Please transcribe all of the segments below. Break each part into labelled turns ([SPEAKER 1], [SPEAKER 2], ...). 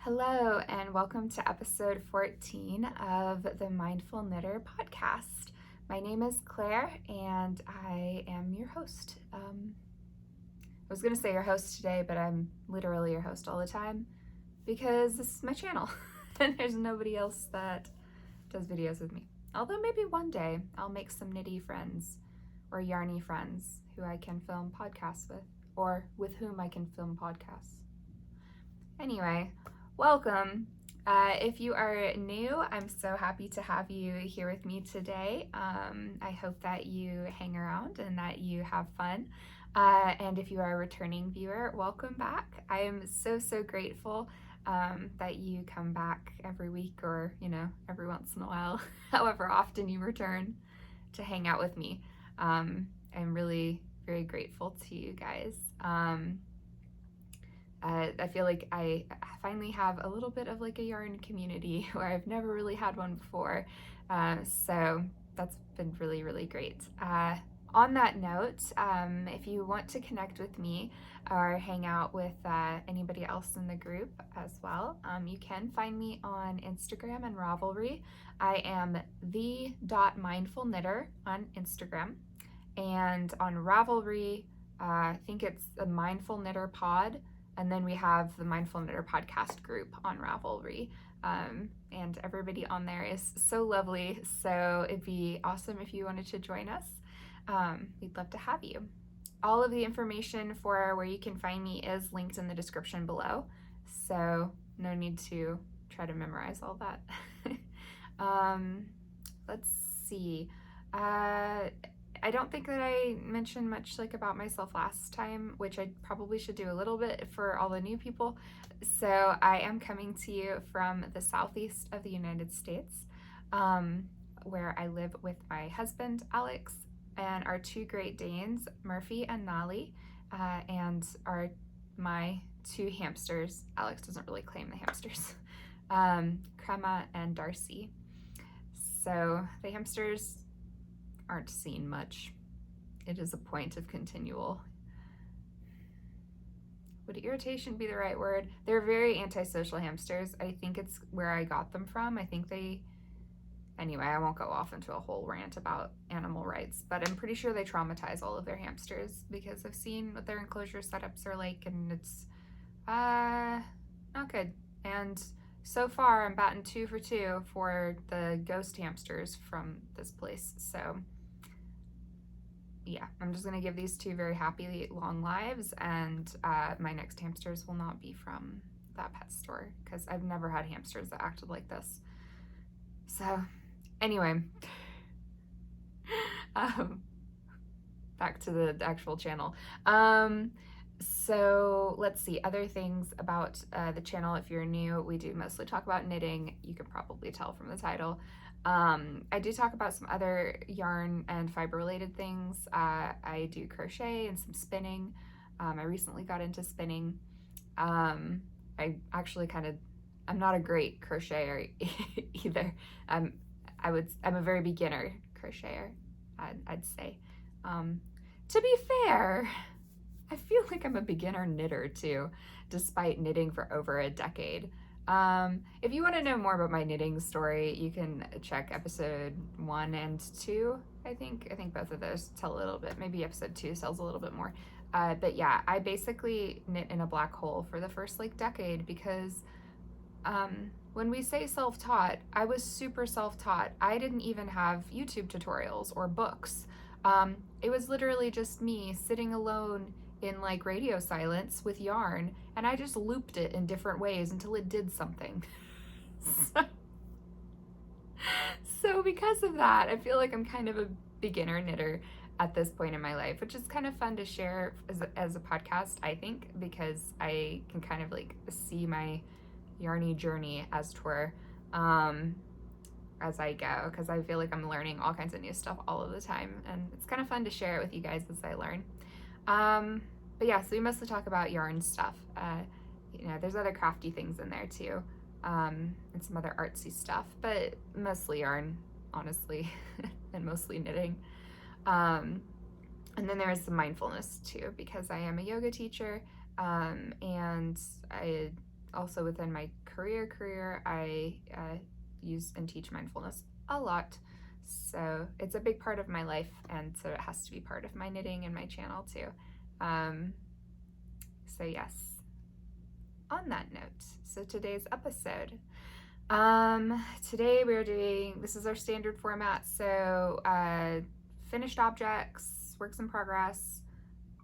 [SPEAKER 1] Hello, and welcome to episode 14 of the Mindful Knitter podcast. My name is Claire, and I am your host. I was going to say your host today, but I'm literally your host all the time because this is my channel, and there's nobody else that does videos with me. Although maybe one day I'll make some knitty friends or yarny friends who I can film podcasts with, or with whom I can film podcasts. Anyway, welcome. If you are new, I'm so happy to have you here with me today. I hope that you hang around and that you have fun. And if you are a returning viewer, welcome back. I am so grateful that you come back every week or, every once in a while, however often you return to hang out with me. I'm really very grateful to you guys. I feel like I finally have a little bit of like a yarn community where I've never really had one before. So that's been really great. On that note, if you want to connect with me or hang out with anybody else in the group as well, you can find me on Instagram and Ravelry. I am the.mindfulknitter on Instagram, and on Ravelry, I think it's the Mindful Knitter Pod. And then we have the Mindful Knitter podcast group on Ravelry. And everybody on there is so lovely. So it'd be awesome if you wanted to join us. We'd love to have you. All of the information for where you can find me is linked in the description below. So no need to try to memorize all that. Let's see. I don't think that I mentioned much about myself last time, which I probably should do a little bit for all the new people. So I am coming to you from the southeast of the United States, where I live with my husband, Alex, and our two Great Danes, Murphy and Nolly, and my two hamsters. Alex doesn't really claim the hamsters, Crema and Darcy. So the hamsters aren't seen much. It is a point of continual, would irritation be the right word? They're very antisocial hamsters. I think it's where I got them from. Anyway, I won't go off into a whole rant about animal rights, but I'm pretty sure they traumatize all of their hamsters because I've seen what their enclosure setups are like, and it's not good. And so far I'm batting 2 for 2 for the ghost hamsters from this place. So yeah, I'm just gonna give these two very happy long lives, and my next hamsters will not be from that pet store because I've never had hamsters that acted like this. So anyway, back to the actual channel. So let's see, other things about the channel. If you're new, we do mostly talk about knitting. You can probably tell from the title. I do talk about some other yarn and fiber related things. I do crochet and some spinning. I recently got into spinning. I actually I'm not a great crocheter either. I'm a very beginner crocheter, I'd say. To be fair, I feel like I'm a beginner knitter too, despite knitting for over a decade. If you want to know more about my knitting story, you can check episode 1 and 2. I think both of those tell a little bit. Maybe episode 2 tells a little bit more. But yeah, I basically knit in a black hole for the first decade because when we say self-taught, I was super self-taught. I didn't even have YouTube tutorials or books. It was literally just me sitting alone in radio silence with yarn, and I just looped it in different ways until it did something. So because of that, I feel like I'm kind of a beginner knitter at this point in my life, which is kind of fun to share as a podcast, I think, because I can kind of see my yarny journey, as it were, as I go, because I feel like I'm learning all kinds of new stuff all of the time, and it's kind of fun to share it with you guys as I learn. But yeah, so we mostly talk about yarn stuff. There's other crafty things in there too, and some other artsy stuff, but mostly yarn, honestly, and mostly knitting. And then there is some mindfulness too, because I am a yoga teacher, and I also within my career, I use and teach mindfulness a lot. So it's a big part of my life, and so it has to be part of my knitting and my channel too. So yes, on that note, so today's episode. Today we're doing, this is our standard format, so finished objects, works in progress,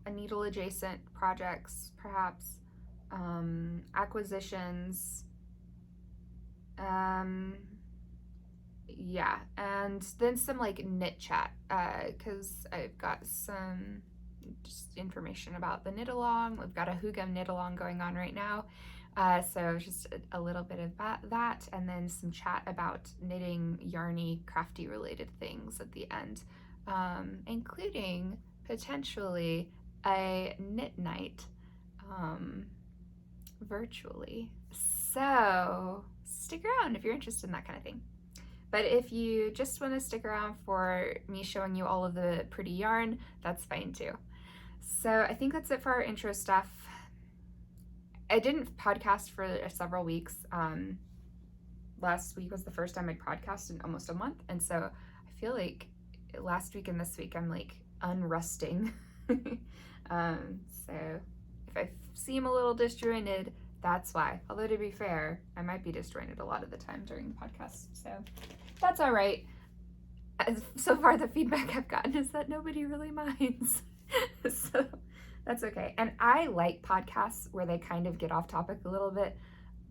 [SPEAKER 1] a needle adjacent projects perhaps, acquisitions, yeah, and then some like knit chat, because I've got some just information about the knit along. We've got a Hygge knit along going on right now, so just a little bit of that, and then some chat about knitting, yarny, crafty related things at the end, including potentially a knit night virtually. So stick around if you're interested in that kind of thing. But if you just want to stick around for me showing you all of the pretty yarn, that's fine too. So I think that's it for our intro stuff. I didn't podcast for several weeks. Last week was the first time I'd podcast in almost a month, and so I feel like last week and this week I'm like unresting. So if I seem a little disjointed, that's why. Although to be fair, I might be disjointed a lot of the time during the podcast, so that's all right. So far the feedback I've gotten is that nobody really minds. So that's okay. And I like podcasts where they kind of get off topic a little bit,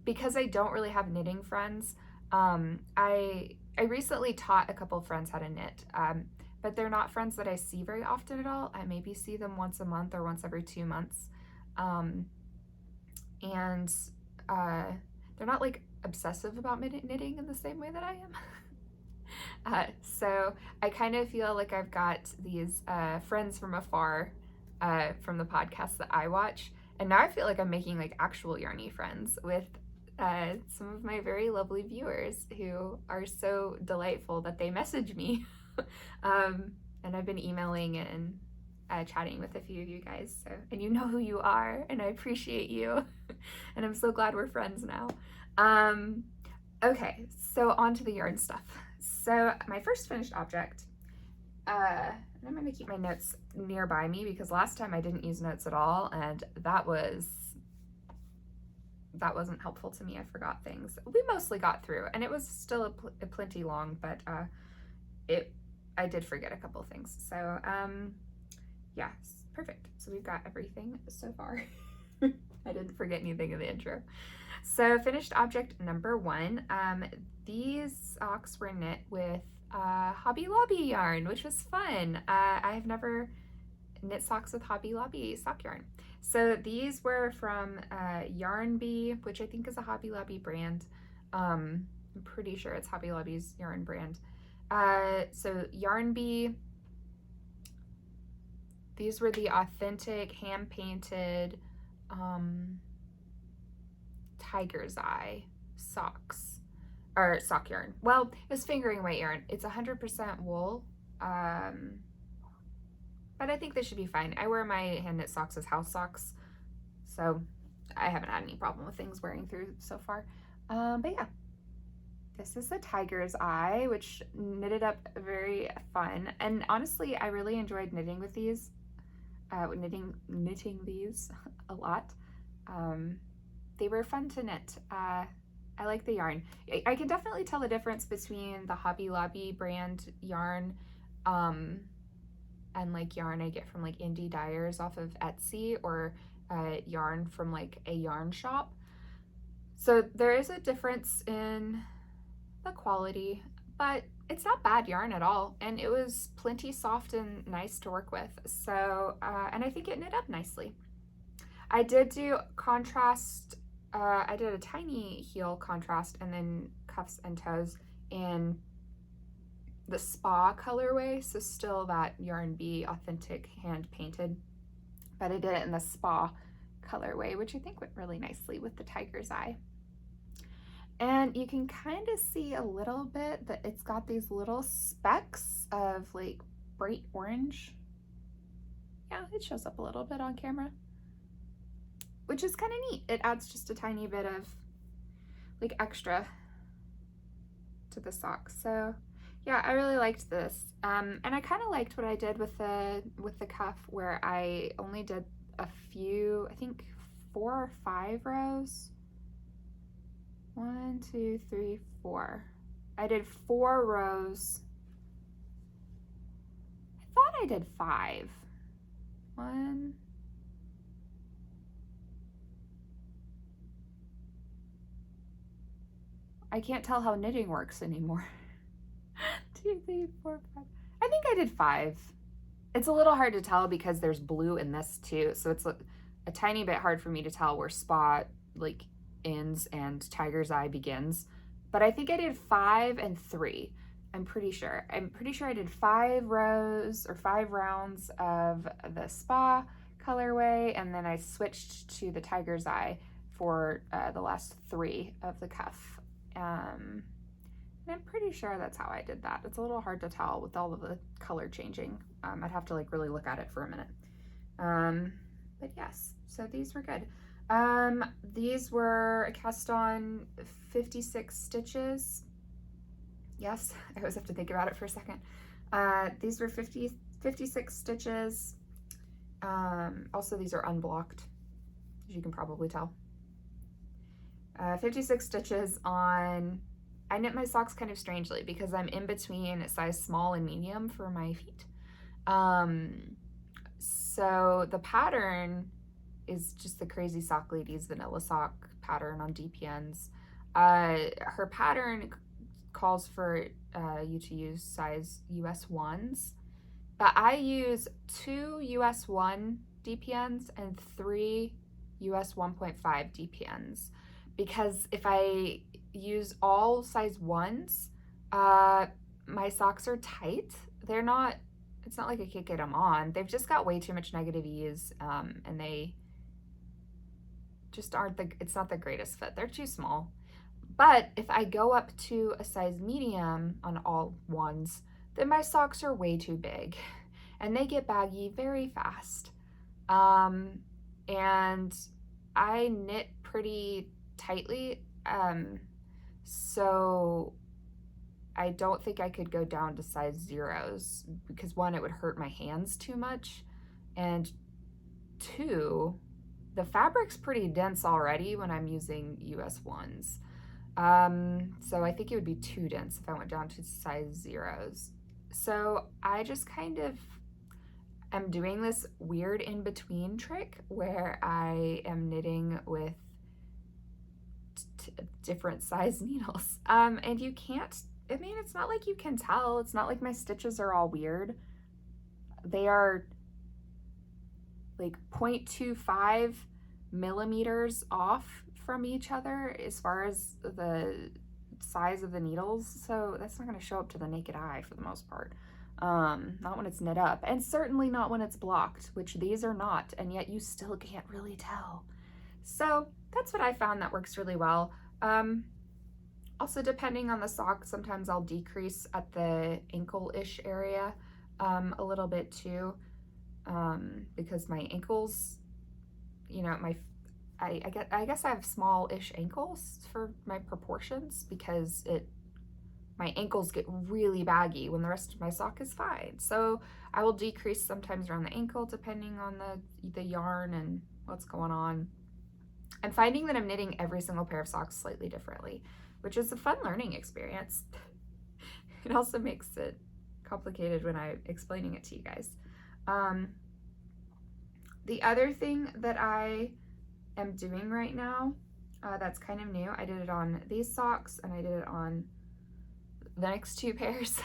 [SPEAKER 1] because I don't really have knitting friends. I recently taught a couple friends how to knit, but they're not friends that I see very often at all. I maybe see them once a month or once every 2 months. And they're not like obsessive about knitting in the same way that I am. So I kind of feel like I've got these friends from afar from the podcasts that I watch, and now I feel like I'm making like actual yarny friends with some of my very lovely viewers who are so delightful that they message me. And I've been emailing and chatting with a few of you guys, so, and you know who you are, and I appreciate you. And I'm so glad we're friends now. Okay, so on to the yarn stuff. So my first finished object, and I'm going to keep my notes nearby me because last time I didn't use notes at all, and that wasn't helpful to me. I forgot things. We mostly got through, and it was still a plenty long, but I did forget a couple things. So yeah, perfect. So we've got everything so far. I didn't forget anything in the intro. So finished object number 1. These socks were knit with Hobby Lobby yarn, which was fun. I have never knit socks with Hobby Lobby sock yarn. So these were from Yarn Bee, which I think is a Hobby Lobby brand. I'm pretty sure it's Hobby Lobby's yarn brand. So Yarn Bee, these were the authentic hand-painted tiger's eye socks, or sock yarn. Well, it was fingering weight yarn. It's 100% wool, but I think they should be fine. I wear my hand knit socks as house socks, so I haven't had any problem with things wearing through so far. But yeah, this is the tiger's eye, which knitted up very fun. And honestly, I really enjoyed knitting with these, knitting these a lot. They were fun to knit. I like the yarn. I can definitely tell the difference between the Hobby Lobby brand yarn and like yarn I get from like indie dyers off of Etsy, or yarn from like a yarn shop. So there is a difference in the quality, but it's not bad yarn at all, and it was plenty soft and nice to work with. So and I think it knit up nicely. I did do contrast. I did a tiny heel contrast and then cuffs and toes in the spa colorway, so still that Yarn Bee authentic hand painted, but I did it in the spa colorway, which I think went really nicely with the tiger's eye. And you can kind of see a little bit that it's got these little specks of like bright orange. Yeah, it shows up a little bit on camera. which is kind of neat. It adds just a tiny bit of like extra to the sock. So yeah, I really liked this. And I kind of liked what I did with the cuff, where I only did a few, I think 4 or 5 rows. 1, 2, 3, 4. I did 4 rows. I thought I did 5. 1. I can't tell how knitting works anymore. 2, 3, 4, 5. I think I did 5. It's a little hard to tell because there's blue in this too, so it's a tiny bit hard for me to tell where spot like ends and tiger's eye begins. But I think I did 5 and 3. I'm pretty sure. I'm pretty sure I did 5 rows or 5 rounds of the spa colorway, and then I switched to the tiger's eye for the last 3 of the cuff. And I'm pretty sure that's how I did that. It's a little hard to tell with all of the color changing. I'd have to like really look at it for a minute. But yes, so these were good. These were cast on 56 stitches. Yes, I always have to think about it for a second. These were 56 stitches. Also, these are unblocked, as you can probably tell. 56 stitches on, I knit my socks kind of strangely because I'm in between size small and medium for my feet. So the pattern is just the Crazy Sock Ladies vanilla sock pattern on DPNs. Her pattern calls for you to use size US 1s, but I use 2 US 1 DPNs and 3 US 1.5 DPNs, because if I use all size 1s, my socks are tight. They're not, it's not like I can't get them on. They've just got way too much negative ease, and they just aren't it's not the greatest fit. They're too small. But if I go up to a size medium on all 1s, then my socks are way too big and they get baggy very fast. And I knit pretty tightly, so I don't think I could go down to size 0s because 1, it would hurt my hands too much, and 2, the fabric's pretty dense already when I'm using US 1s. So I think it would be too dense if I went down to size 0s. So I just kind of am doing this weird in-between trick where I am knitting with different size needles. And you can't, I mean, it's not like you can tell. It's not like my stitches are all weird. They are like 0.25 millimeters off from each other as far as the size of the needles, so that's not going to show up to the naked eye for the most part. Not when it's knit up, and certainly not when it's blocked, which these are not, and yet you still can't really tell. So that's what I found that works really well. Also, depending on the sock, sometimes I'll decrease at the ankle-ish area a little bit too, because my ankles, you know, I guess I have small-ish ankles for my proportions, because my ankles get really baggy when the rest of my sock is fine. So I will decrease sometimes around the ankle depending on the yarn and what's going on. I'm finding that I'm knitting every single pair of socks slightly differently, which is a fun learning experience. It also makes it complicated when I'm explaining it to you guys. The other thing that I am doing right now that's kind of new, I did it on these socks and I did it on the next 2 pairs,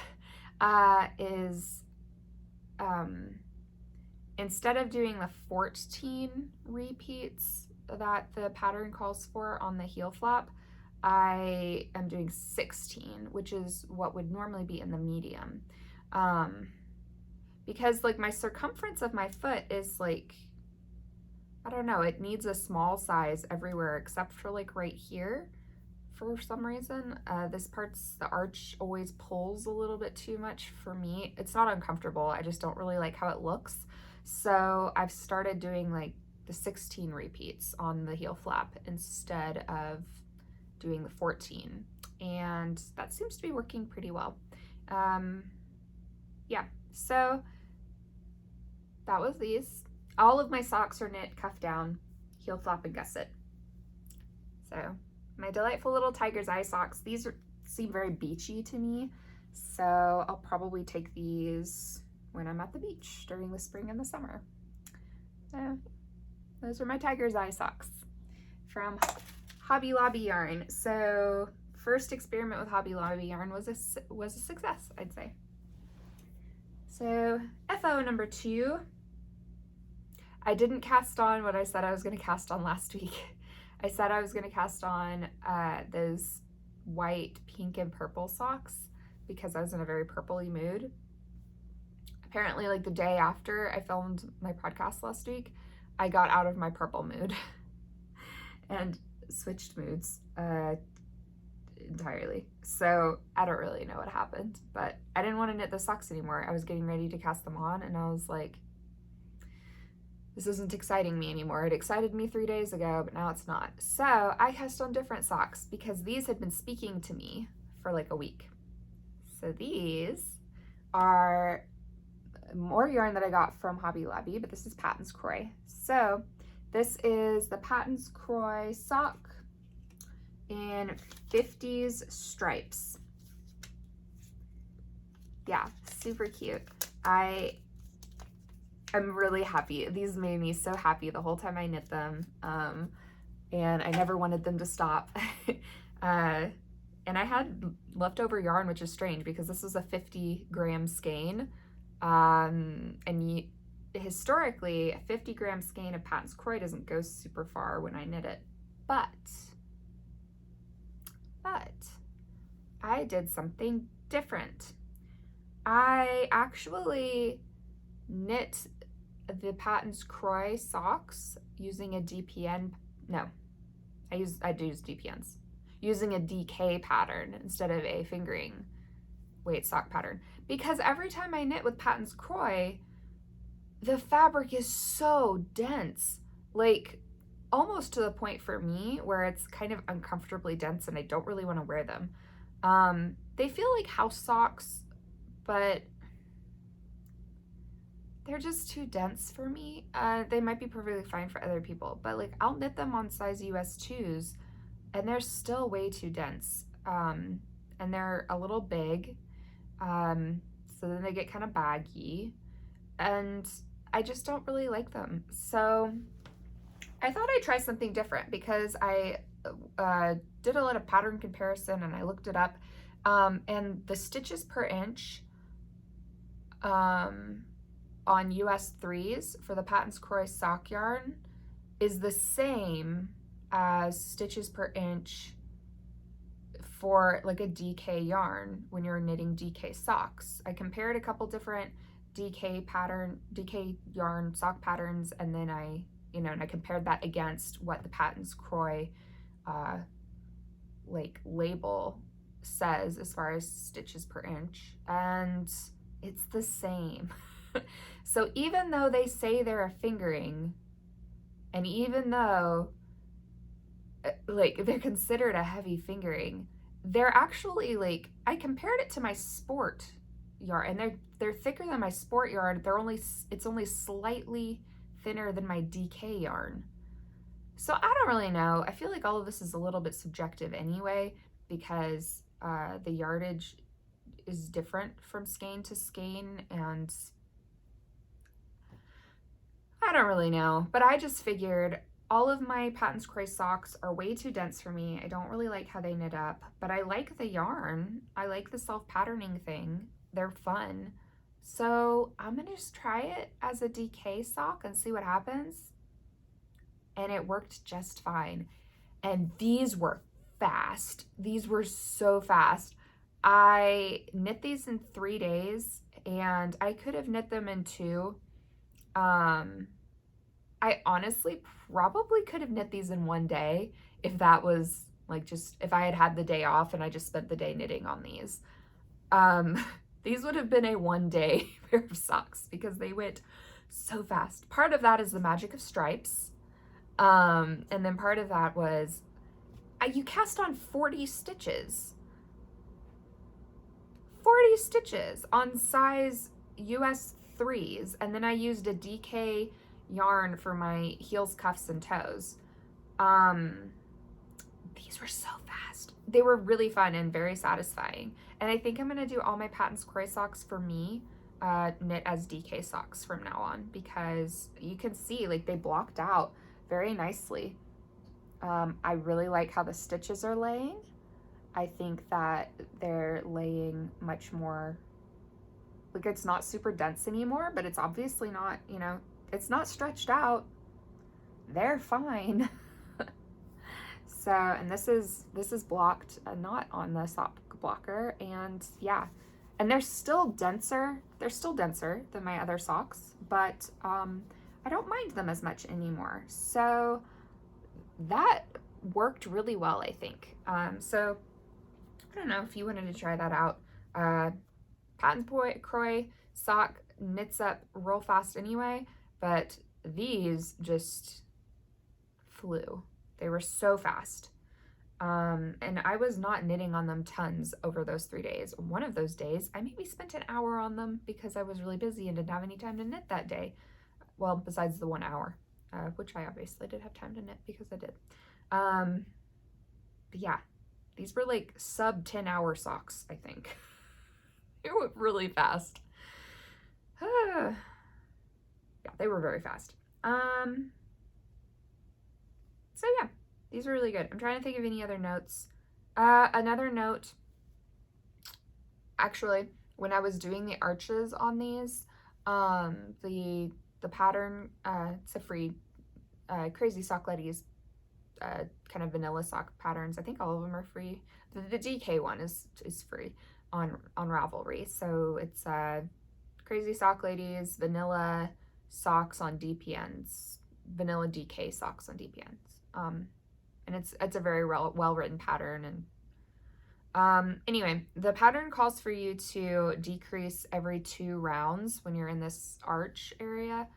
[SPEAKER 1] is instead of doing the 14 repeats that the pattern calls for on the heel flap, I am doing 16, which is what would normally be in the medium, because like my circumference of my foot is like, I don't know, it needs a small size everywhere except for like right here. For some reason, this part's, the arch always pulls a little bit too much for me. It's not uncomfortable, I just don't really like how it looks. So I've started doing like the 16 repeats on the heel flap instead of doing the 14. And that seems to be working pretty well. Yeah, so that was these. All of my socks are knit, cuff down, heel flap, and gusset. So my delightful little tiger's eye socks. These seem very beachy to me, so I'll probably take these when I'm at the beach during the spring and the summer. So those are my tiger's eye socks from Hobby Lobby yarn. So first experiment with Hobby Lobby yarn was a success, I'd say. So FO number 2. I didn't cast on what I said I was going to cast on last week. I said I was going to cast on those white, pink, and purple socks because I was in a very purpley mood. Apparently, like the day after I filmed my podcast last week, I got out of my purple mood and switched moods entirely. So I don't really know what happened, but I didn't want to knit the socks anymore. I was getting ready to cast them on and I was like, this isn't exciting me anymore. It excited me 3 days ago, but now it's not. So I cast on different socks because these had been speaking to me for like a week. So these are more yarn that I got from Hobby Lobby, but this is Patons Kroy. So this is the Patons Kroy sock in 50s stripes. Yeah, super cute. I'm really happy. These made me so happy the whole time I knit them, and I never wanted them to stop. And I had leftover yarn, which is strange because this was a 50-gram skein, and historically, a 50-gram skein of Patons Kroy doesn't go super far when I knit it, but I did something different. I actually knit the Patons Kroy socks using a DPN, no, I use DPNs, using a DK pattern instead of a fingering weight sock pattern, because every time I knit with Patons Kroy, the fabric is so dense, like almost to the point for me where it's kind of uncomfortably dense and I don't really want to wear them. They feel like house socks, but they're just too dense for me. They might be perfectly fine for other people, but like I'll knit them on size US 2s and they're still way too dense. And they're a little big. So then they get kind of baggy and I just don't really like them. So I thought I'd try something different because I did a lot of pattern comparison and I looked it up. And the stitches per inch on US 3s for the Patons Kroy sock yarn is the same as stitches per inch for like a DK yarn when you're knitting DK socks. I compared a couple different DK yarn sock patterns, and then I compared that against what the Patons Kroy like label says as far as stitches per inch, and it's the same. So even though they say they're a fingering, and even though like they're considered a heavy fingering, they're actually, like, I compared it to my sport yarn, and they're thicker than my sport yarn. It's only slightly thinner than my DK yarn. So I don't really know. I feel like all of this is a little bit subjective anyway, because the yardage is different from skein to skein, and I don't really know. But I just figured all of my Patons Kroy socks are way too dense for me. I don't really like how they knit up, but I like the yarn. I like the self-patterning thing. They're fun. So I'm gonna just try it as a DK sock and see what happens. And it worked just fine. And these were fast. These were so fast. I knit these in 3 days, and I could have knit them in 2. I honestly probably could have knit these in 1 day if that was like if I had the day off and I just spent the day knitting on these. These would have been a 1-day pair of socks because they went so fast. Part of that is the magic of stripes. And then part of that was, you cast on 40 stitches. 40 stitches on size US 3s, and then I used a DK yarn for my heels, cuffs, and toes. These were so fast. They were really fun and very satisfying. And I think I'm gonna do all my Patons Kroy socks for me knit as DK socks from now on, because you can see like they blocked out very nicely. I really like how the stitches are laying. I think that they're laying much more, like it's not super dense anymore, but it's obviously not, you know, it's not stretched out. They're fine. So, and this is blocked, not on the sock blocker, and yeah, and they're still denser. They're still denser than my other socks, but I don't mind them as much anymore. So that worked really well, I think. So I don't know if you wanted to try that out. Patons Kroy sock knits up real fast anyway, but these just flew. They were so fast. And I was not knitting on them tons over those 3 days. One of those days, I maybe spent an hour on them because I was really busy and didn't have any time to knit that day. Well, besides the 1 hour, which I obviously did have time to knit because I did. But yeah, these were like sub 10-hour socks, I think. It went really fast. Yeah, they were very fast. So yeah, these were really good. I'm trying to think of any other notes. Another note, actually, when I was doing the arches on these, the pattern, it's a free Crazy Sock Ladies kind of vanilla sock patterns. I think all of them are free. The DK one is free on Ravelry. So it's Crazy Sock Ladies vanilla socks on DPNs, vanilla DK socks on DPNs. And it's a very well written pattern. And anyway, the pattern calls for you to decrease every 2 rounds when you're in this arch area.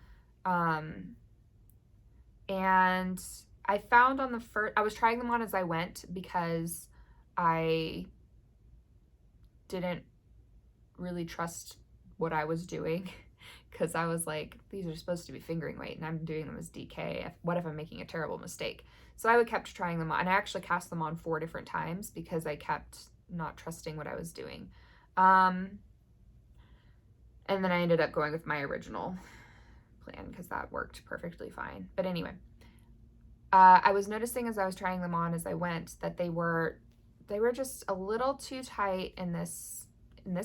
[SPEAKER 1] And I found on the first, I was trying them on as I went because I didn't really trust what I was doing, because I was like, these are supposed to be fingering weight and I'm doing them as DK. What if I'm making a terrible mistake? So I kept trying them on, and I actually cast them on 4 different times because I kept not trusting what I was doing. And then I ended up going with my original plan because that worked perfectly fine. But anyway, I was noticing as I was trying them on as I went that they were just a little too tight in this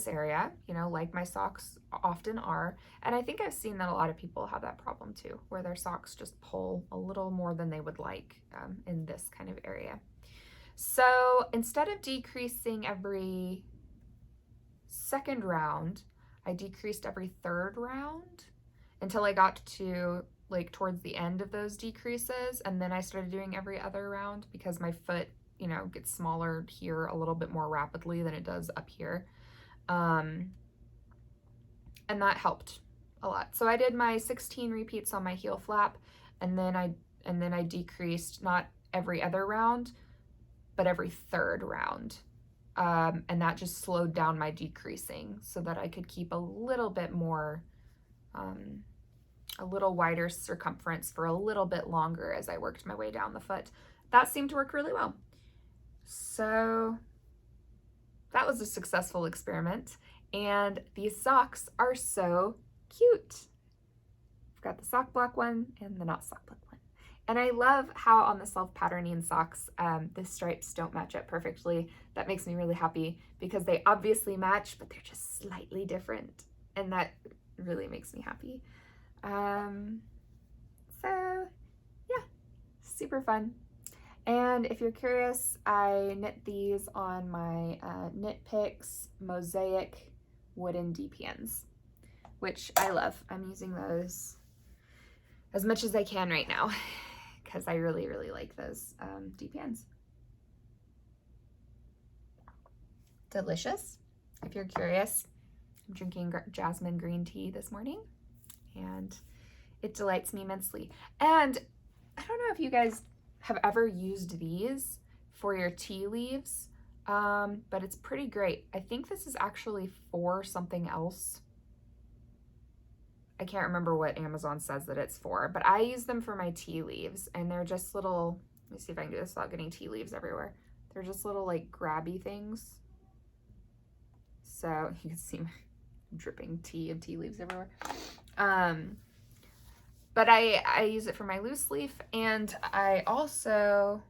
[SPEAKER 1] area, you know, like my socks often are. And I think I've seen that a lot of people have that problem too, where their socks just pull a little more than they would like in this kind of area. So instead of decreasing every 2nd round, I decreased every 3rd round until I got to like towards the end of those decreases. And then I started doing every other round because my foot, you know, gets smaller here a little bit more rapidly than it does up here. And that helped a lot. So I did my 16 repeats on my heel flap, and then I decreased not every other round, but every 3rd round. And that just slowed down my decreasing so that I could keep a little bit more, a little wider circumference for a little bit longer as I worked my way down the foot. That seemed to work really well. So that was a successful experiment, and these socks are so cute. I've got the sock block one and the not sock block one. And I love how on the self-patterning socks, the stripes don't match up perfectly. That makes me really happy because they obviously match, but they're just slightly different. And that really makes me happy. So yeah, super fun. And if you're curious, I knit these on my Knit Picks Mosaic wooden DPNs, which I love. I'm using those as much as I can right now because I really, really like those DPNs. Delicious. If you're curious, I'm drinking jasmine green tea this morning, and it delights me immensely. And I don't know if you guys have ever used these for your tea leaves, but it's pretty great. I think this is actually for something else. I can't remember what Amazon says that it's for, but I use them for my tea leaves, and they're just little, let me see if I can do this without getting tea leaves everywhere. They're just little like grabby things. So you can see my dripping tea and tea leaves everywhere. But I use it for my loose leaf, and I also,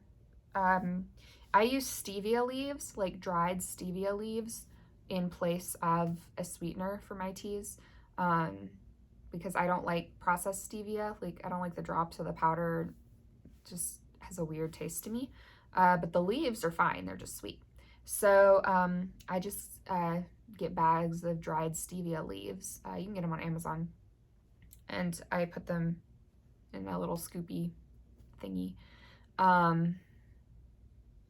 [SPEAKER 1] I use stevia leaves, like dried stevia leaves, in place of a sweetener for my teas, because I don't like processed stevia. Like, I don't like the drops or the powder. It just has a weird taste to me. But the leaves are fine. They're just sweet. So I just get bags of dried stevia leaves. You can get them on Amazon. And I put them in a little scoopy thingy. What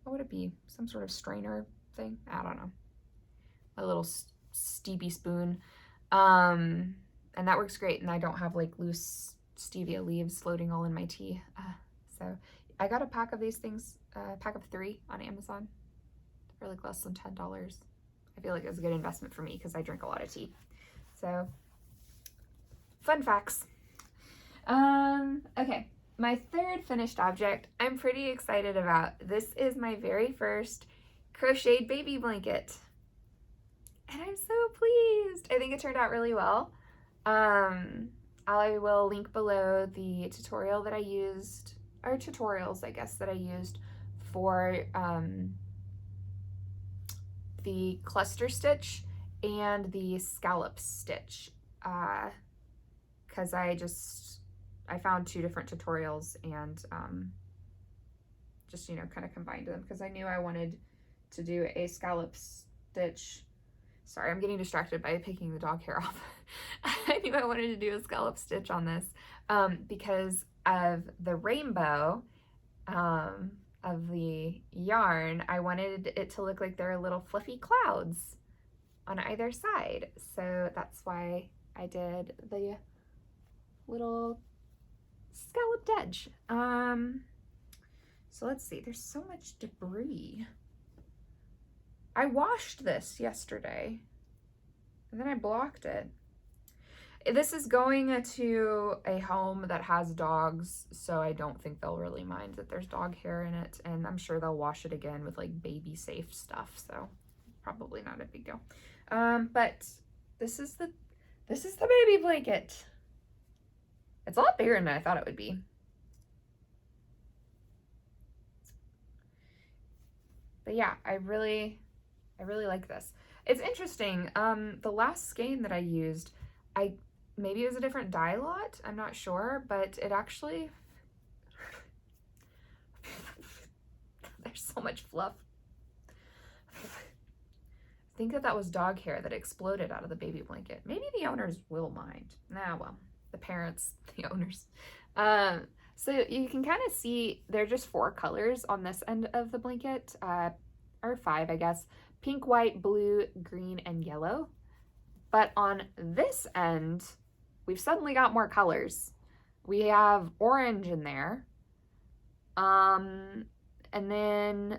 [SPEAKER 1] would it be? Some sort of strainer thing? I don't know. A little steepy spoon. And that works great. And I don't have like loose stevia leaves floating all in my tea. So I got a pack of these things, a pack of 3 on Amazon for like less than $10. I feel like it was a good investment for me because I drink a lot of tea. So fun facts. Okay, my third finished object I'm pretty excited about. This is my very first crocheted baby blanket. And I'm so pleased. I think it turned out really well. I will link below the tutorial that I used, or tutorials, I guess, that I used for the cluster stitch and the scallop stitch, because I found 2 different tutorials and just, you know, kind of combined them because I knew I wanted to do a scallop stitch. Sorry, I'm getting distracted by picking the dog hair off. I knew I wanted to do a scallop stitch on this because of the rainbow of the yarn. I wanted it to look like there are little fluffy clouds on either side. So that's why I did the little scalloped edge. So let's see, there's so much debris. I washed this yesterday and then I blocked it. This is going to a home that has dogs, so I don't think they'll really mind that there's dog hair in it, and I'm sure they'll wash it again with like baby safe stuff, so probably not a big deal. But this is the baby blanket. It's a lot bigger than I thought it would be. But yeah, I really like this. It's interesting. The last skein that I used, maybe it was a different dye lot, I'm not sure, but it actually, there's so much fluff. I think that was dog hair that exploded out of the baby blanket. Maybe the owners will mind. Nah, well, the parents, the owners. So you can kind of see there are just 4 colors on this end of the blanket, or 5, I guess. Pink, white, blue, green, and yellow. But on this end, we've suddenly got more colors. We have orange in there. And then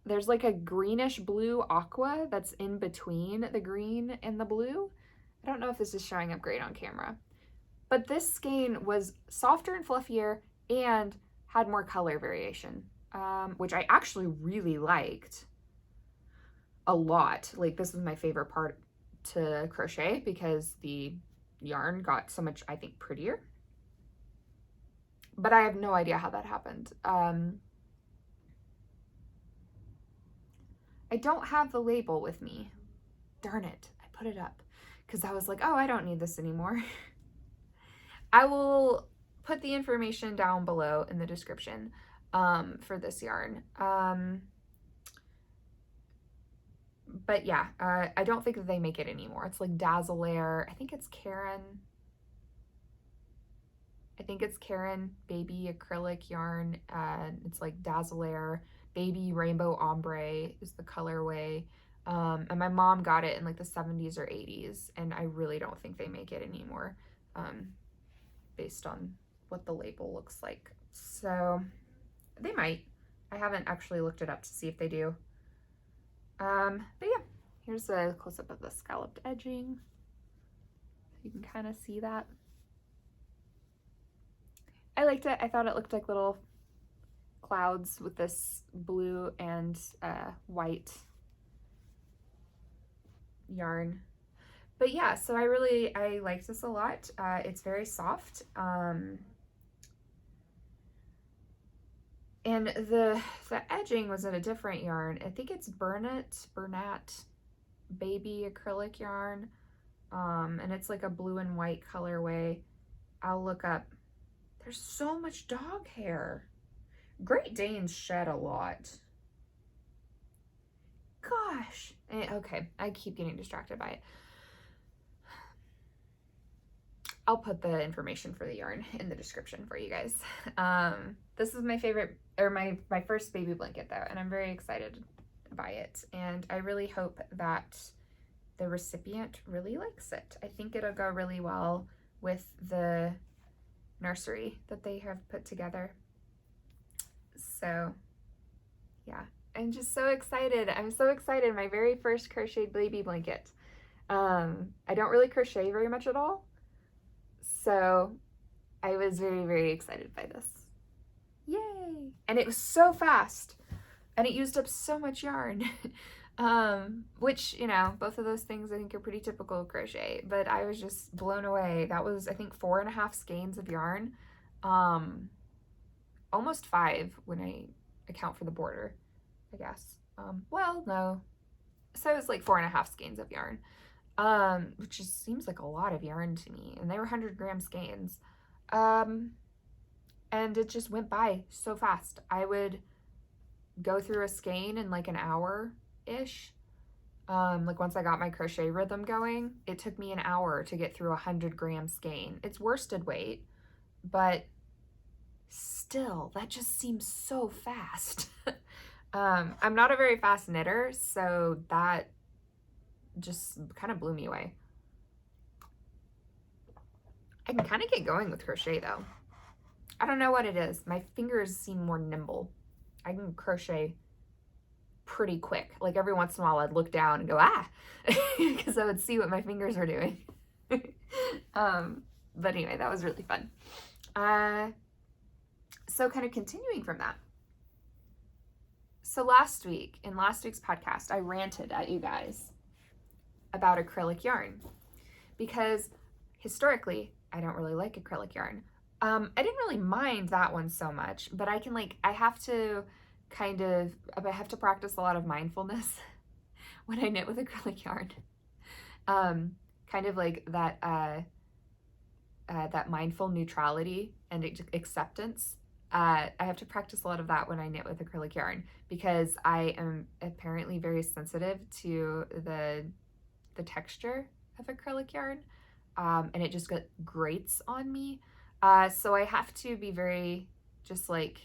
[SPEAKER 1] there's like a greenish blue aqua that's in between the green and the blue. I don't know if this is showing up great on camera. But this skein was softer and fluffier and had more color variation, which I actually really liked a lot. Like, this was my favorite part to crochet because the yarn got so much, I think, prettier. But I have no idea how that happened. I don't have the label with me. Darn it, I put it up because I was like, oh, I don't need this anymore. I will put the information down below in the description for this yarn. But yeah, I don't think that they make it anymore. It's like Dazzleaire. I think it's Caron. I think it's Caron Baby Acrylic Yarn. It's like Dazzleaire Baby Rainbow Ombré is the colorway. And my mom got it in like the 70s or 80s, and I really don't think they make it anymore, based on what the label looks like. So they might. I haven't actually looked it up to see if they do. But yeah, here's a close-up of the scalloped edging. You can kind of see that. I liked it. I thought it looked like little clouds with this blue and white yarn. But yeah, so I like this a lot. It's very soft. And the edging was in a different yarn. I think it's Bernat baby acrylic yarn. And it's like a blue and white colorway. I'll look up. There's so much dog hair. Great Danes shed a lot. Gosh. Okay, I keep getting distracted by it. I'll put the information for the yarn in the description for you guys. This is my favorite, or my first baby blanket though, and I'm very excited by it. And I really hope that the recipient really likes it. I think it'll go really well with the nursery that they have put together. So yeah, I'm just so excited. I'm so excited. My very first crocheted baby blanket. I don't really crochet very much at all. So I was very, very excited by this. Yay! And it was so fast and it used up so much yarn. Which, you know, both of those things I think are pretty typical of crochet, but I was just blown away. That was, I think, 4.5 skeins of yarn. Almost 5 when I account for the border, I guess. Well, no. So it was like 4.5 skeins of yarn. Which just seems like a lot of yarn to me, and they were 100-gram skeins. And it just went by so fast. I would go through a skein in like an hour-ish. Like once I got my crochet rhythm going, it took me an hour to get through a 100-gram skein. It's worsted weight, but still, that just seems so fast. I'm not a very fast knitter, so that just kind of blew me away. I can kind of get going with crochet though. I don't know what it is. My fingers seem more nimble. I can crochet pretty quick. Like every once in a while I'd look down and go, ah, because I would see what my fingers are doing. But anyway, that was really fun. So kind of continuing from that. So last week, in last week's podcast, I ranted at you guys about acrylic yarn because historically I don't really like acrylic yarn. I didn't really mind that one so much, but I have to practice a lot of mindfulness when I knit with acrylic yarn. Kind of like that that mindful neutrality and acceptance. I have to practice a lot of that when I knit with acrylic yarn because I am apparently very sensitive to the texture of acrylic yarn, and it just grates on me. So I have to be very just like,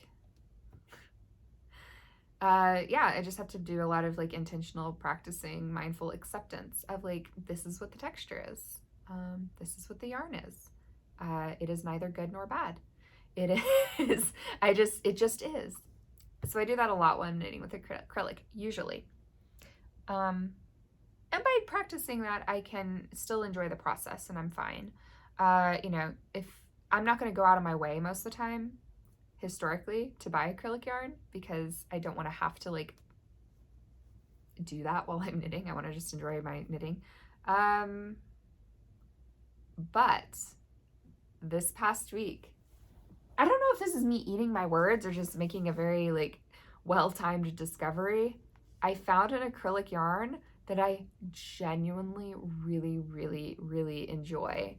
[SPEAKER 1] yeah, I just have to do a lot of like intentional practicing mindful acceptance of like, this is what the texture is. This is what the yarn is. It is neither good nor bad. It is, it just is. So I do that a lot when knitting with acrylic, usually. And by practicing that, I can still enjoy the process and I'm fine. You know, if I'm not going to go out of my way most of the time, historically, to buy acrylic yarn because I don't want to have to like do that while I'm knitting. I want to just enjoy my knitting. But this past week, I don't know if this is me eating my words or just making a very like well-timed discovery. I found an acrylic yarn that I genuinely really, really, really enjoy.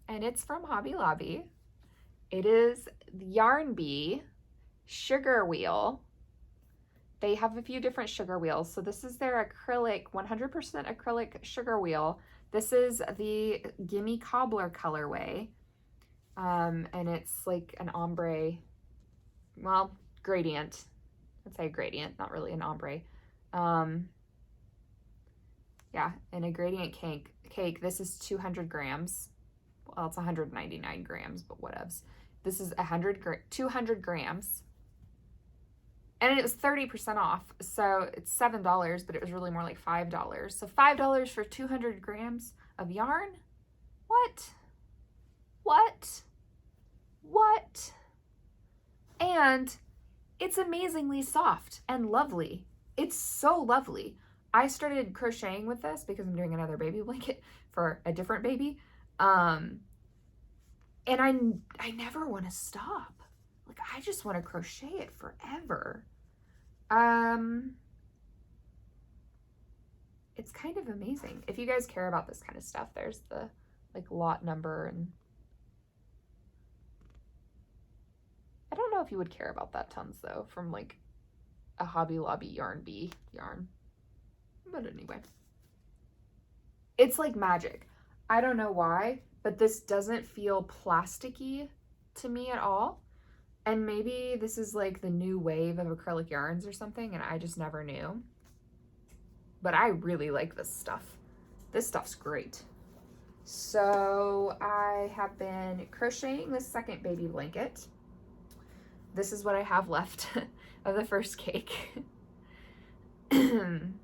[SPEAKER 1] And it's from Hobby Lobby. It is the Yarn Bee Sugarwheel. They have a few different sugar wheels. So this is their acrylic, 100% acrylic sugar wheel. This is the Gimme Cobbler colorway. And it's like an ombre, well, gradient. I'd say a gradient, not really an ombre. Yeah, and a gradient cake. This is 200 grams. well, it's 199 grams, but whatevs. This is 200 grams. And it was 30% off, so it's $7, but it was really more like $5. So $5 for 200 grams of yarn? What? What? What? And it's amazingly soft and lovely. It's so lovely. I started crocheting with this because I'm doing another baby blanket for a different baby. And I never want to stop. Like, I just want to crochet it forever. It's kind of amazing. If you guys care about this kind of stuff, there's the like lot number, and I don't know if you would care about that tons though, from like a Hobby Lobby Yarn Bee yarn. But anyway, it's like magic. I don't know why, but this doesn't feel plasticky to me at all. And maybe this is like the new wave of acrylic yarns or something, and I just never knew. But I really like this stuff. This stuff's great. So I have been crocheting this second baby blanket. This is what I have left of the first cake. And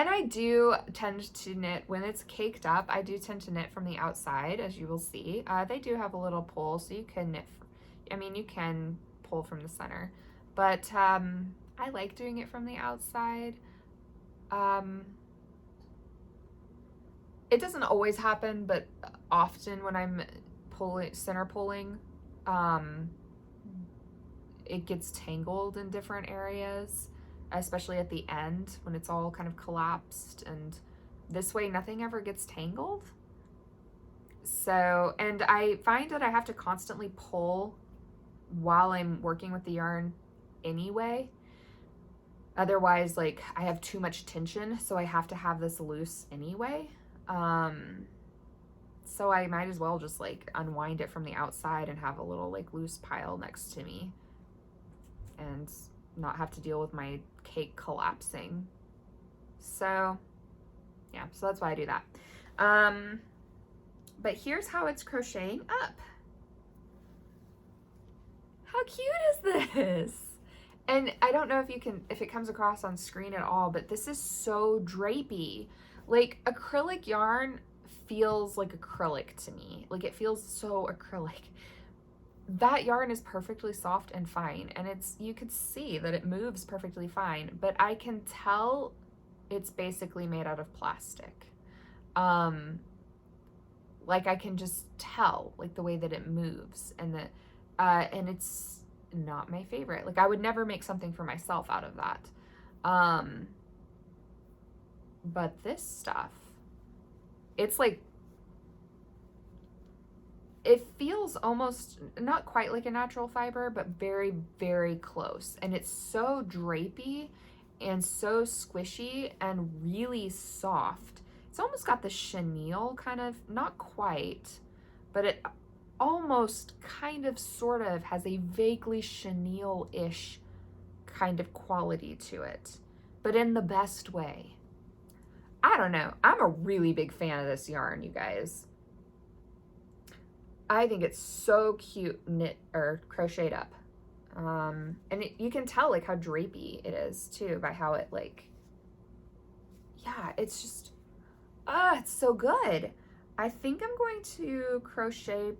[SPEAKER 1] I do tend to knit, when it's caked up, I do tend to knit from the outside, as you will see. They do have a little pull, so you can knit, I mean, you can pull from the center. But I like doing it from the outside. It doesn't always happen, but often when I'm center pulling, it gets tangled in different areas, especially at the end when it's all kind of collapsed, and this way nothing ever gets tangled. So, and I find that I have to constantly pull while I'm working with the yarn anyway. Otherwise, like, I have too much tension, so I have to have this loose anyway. So I might as well just like unwind it from the outside and have a little like loose pile next to me and not have to deal with my cake collapsing. So yeah, so that's why I do that. But here's how it's crocheting up. How cute is this? And I don't know if it comes across on screen at all, but this is so drapey. Like, acrylic yarn feels like acrylic to me. Like, it feels so acrylic. That yarn is perfectly soft and fine, and you could see that it moves perfectly fine, but I can tell it's basically made out of plastic. Like, I can just tell, like, the way that it moves, and it's not my favorite. Like, I would never make something for myself out of that. But this stuff, it's like, it feels almost not quite like a natural fiber, but very, very close. And it's so drapey and so squishy and really soft. It's almost got the chenille kind of, not quite, but it almost kind of sort of has a vaguely chenille-ish kind of quality to it, but in the best way. I don't know. I'm a really big fan of this yarn, you guys. I think it's so cute knit or crocheted up. And you can tell like how drapey it is too by how it like, yeah, it's just, it's so good. I think I'm going to crochet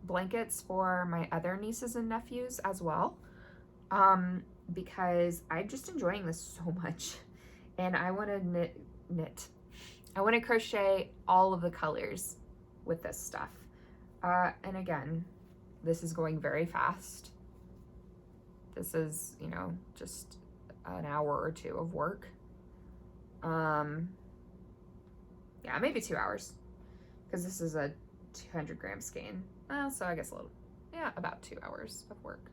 [SPEAKER 1] blankets for my other nieces and nephews as well, because I'm just enjoying this so much, and I want to knit. I want to crochet all of the colors with this stuff. And again, this is going very fast. This is, you know, just an hour or two of work. Yeah, maybe 2 hours, because this is a 200 gram skein. So I guess about 2 hours of work.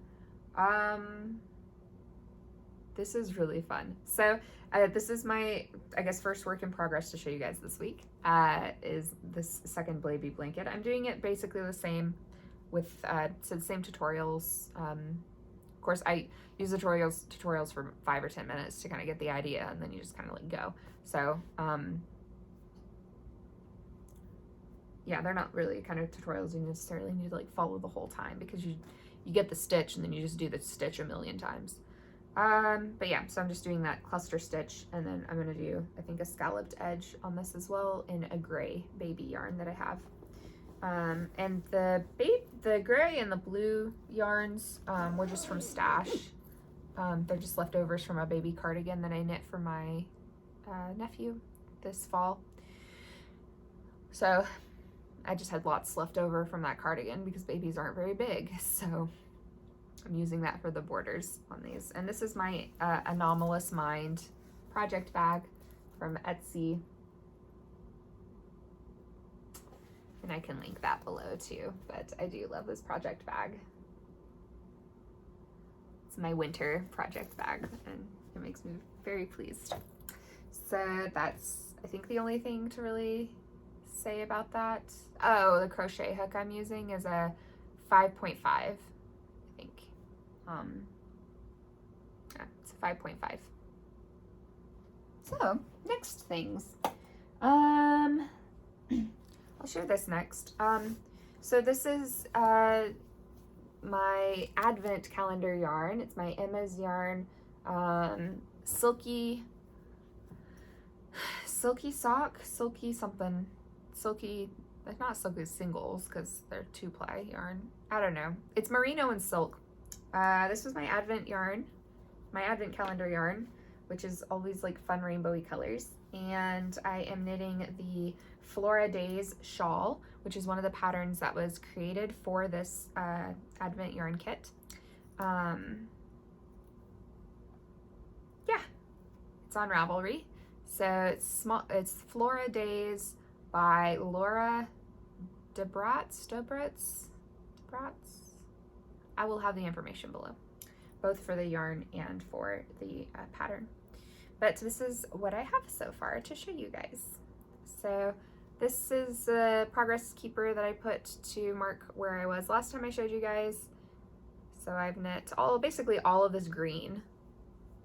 [SPEAKER 1] This is really fun. So this is my, I guess, first work in progress to show you guys this week, is this second baby blanket. I'm doing it basically the same with, so the same tutorials. Of course, I use tutorials for 5 or 10 minutes to kind of get the idea, and then you just kind of like go. So, yeah, they're not really kind of tutorials you necessarily need to like follow the whole time, because you get the stitch and then you just do the stitch a million times. But yeah, so I'm just doing that cluster stitch, and then I'm gonna do, I think, a scalloped edge on this as well in a gray baby yarn that I have. And the gray and the blue yarns were just from stash. They're just leftovers from a baby cardigan that I knit for my nephew this fall. So I just had lots left over from that cardigan because babies aren't very big. So I'm using that for the borders on these. And this is my Anomalous Mind project bag from Etsy. And I can link that below too, but I do love this project bag. It's my winter project bag and it makes me very pleased. So that's, I think, the only thing to really say about that. Oh, the crochet hook I'm using is a 5.5, I think. Yeah, it's a 5.5. So next things. I'll share this next. So this is my Advent calendar yarn. It's my Emma's yarn, silky sock, silky something, silky, not silky singles because they're 2-ply yarn. I don't know. It's merino and silk. This was my Advent yarn, my Advent calendar yarn, which is always like fun rainbowy colors. And I am knitting the Flora Daze shawl, which is one of the patterns that was created for this Advent yarn kit. Yeah, it's on Ravelry. So it's Flora Daze by Laura Dobratz. I will have the information below, both for the yarn and for the pattern. But this is what I have so far to show you guys. So this is a progress keeper that I put to mark where I was last time I showed you guys. So I've knit basically all of this green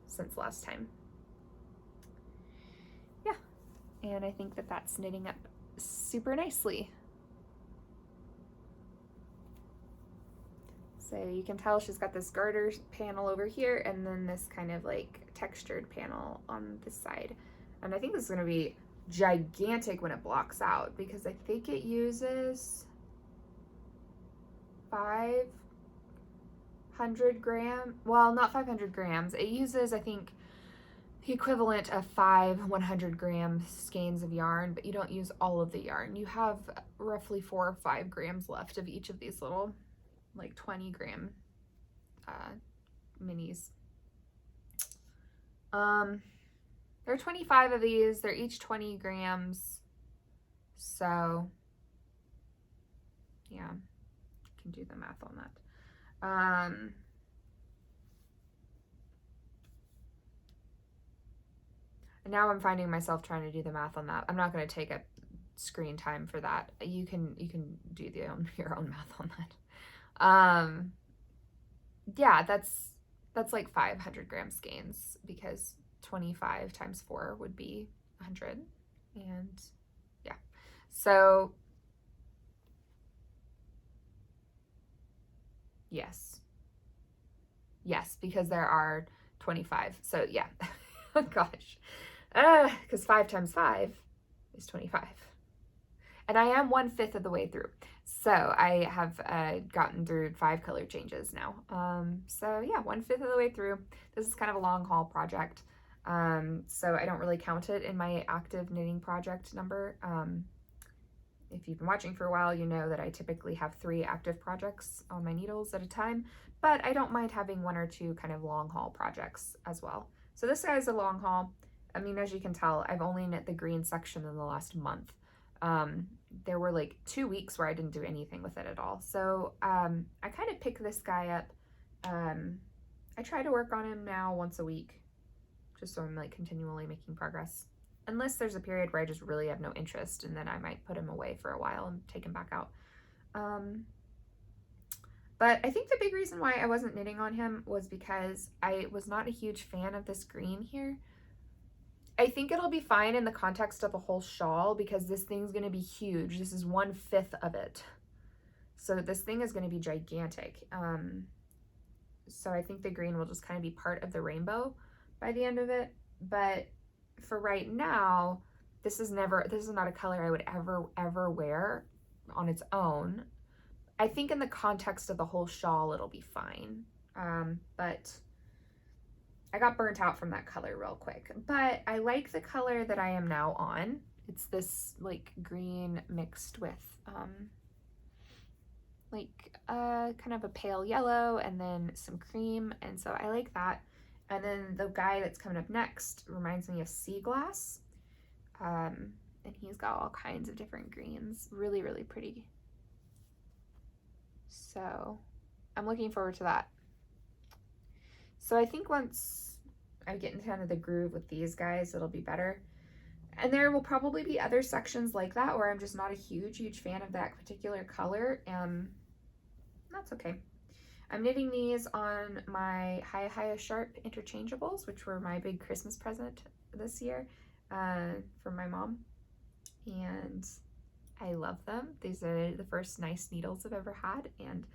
[SPEAKER 1] since last time. Yeah, and I think that that's knitting up super nicely. So you can tell she's got this garter panel over here and then this kind of like textured panel on this side. And I think this is gonna be gigantic when it blocks out because I think it uses 500 grams, well, not 500 grams. It uses, I think, the equivalent of 5 100-gram skeins of yarn, but you don't use all of the yarn. You have roughly 4 or 5 grams left of each of these little like 20-gram minis. There are 25 of these. They're each 20 grams. So yeah, you can do the math on that. And now I'm finding myself trying to do the math on that. I'm not going to take up screen time for that. You can do your own math on that. Yeah, that's like 500 gram skeins because 25 times 4 would be 100. And yeah, so yes, because there are 25. So yeah, oh gosh, because 5 times 5 is 25. And I am 1/5 of the way through. So I have gotten through 5 color changes now. So yeah, 1/5 of the way through. This is kind of a long haul project. So I don't really count it in my active knitting project number. If you've been watching for a while, you know that I typically have 3 active projects on my needles at a time, but I don't mind having 1 or 2 kind of long haul projects as well. So this guy's a long haul. I mean, as you can tell, I've only knit the green section in the last month. There were like 2 weeks where I didn't do anything with it at all. So I kind of pick this guy up. I try to work on him now once a week, just so I'm like continually making progress. Unless there's a period where I just really have no interest, and then I might put him away for a while and take him back out. But I think the big reason why I wasn't knitting on him was because I was not a huge fan of this green here. I think it'll be fine in the context of a whole shawl because this thing's going to be huge. This is 1/5 of it. So this thing is going to be gigantic. So I think the green will just kind of be part of the rainbow by the end of it. But for right now, this is not a color I would ever wear on its own. I think in the context of the whole shawl, it'll be fine. But I got burnt out from that color real quick. But I like the color that I am now on. It's this like green mixed with kind of a pale yellow and then some cream. And so I like that. And then the guy that's coming up next reminds me of Sea Glass. And he's got all kinds of different greens. Really, really pretty. So I'm looking forward to that. So I think once I get into kind of the groove with these guys, it'll be better. And there will probably be other sections like that where I'm just not a huge fan of that particular color. That's okay. I'm knitting these on my Hygge Sharp interchangeables, which were my big Christmas present this year from my mom. And I love them. These are the first nice needles I've ever had, and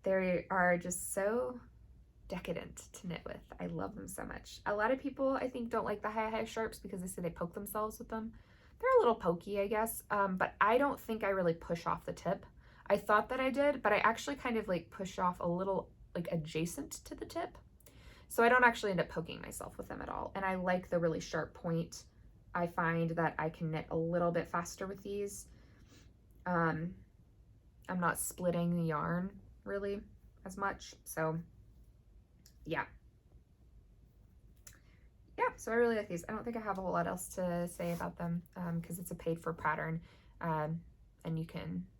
[SPEAKER 1] they are just so decadent to knit with. I love them so much. A lot of people, I think, don't like the Hygge Sharps because they say they poke themselves with them. They're a little pokey, I guess, but I don't think I really push off the tip. I thought that I did, but I actually kind of like push off a little like adjacent to the tip. So I don't actually end up poking myself with them at all. And I like the really sharp point. I find that I can knit a little bit faster with these. I'm not splitting the yarn really as much. So yeah. So I really like these. I don't think I have a whole lot else to say about them because it's a paid for pattern. And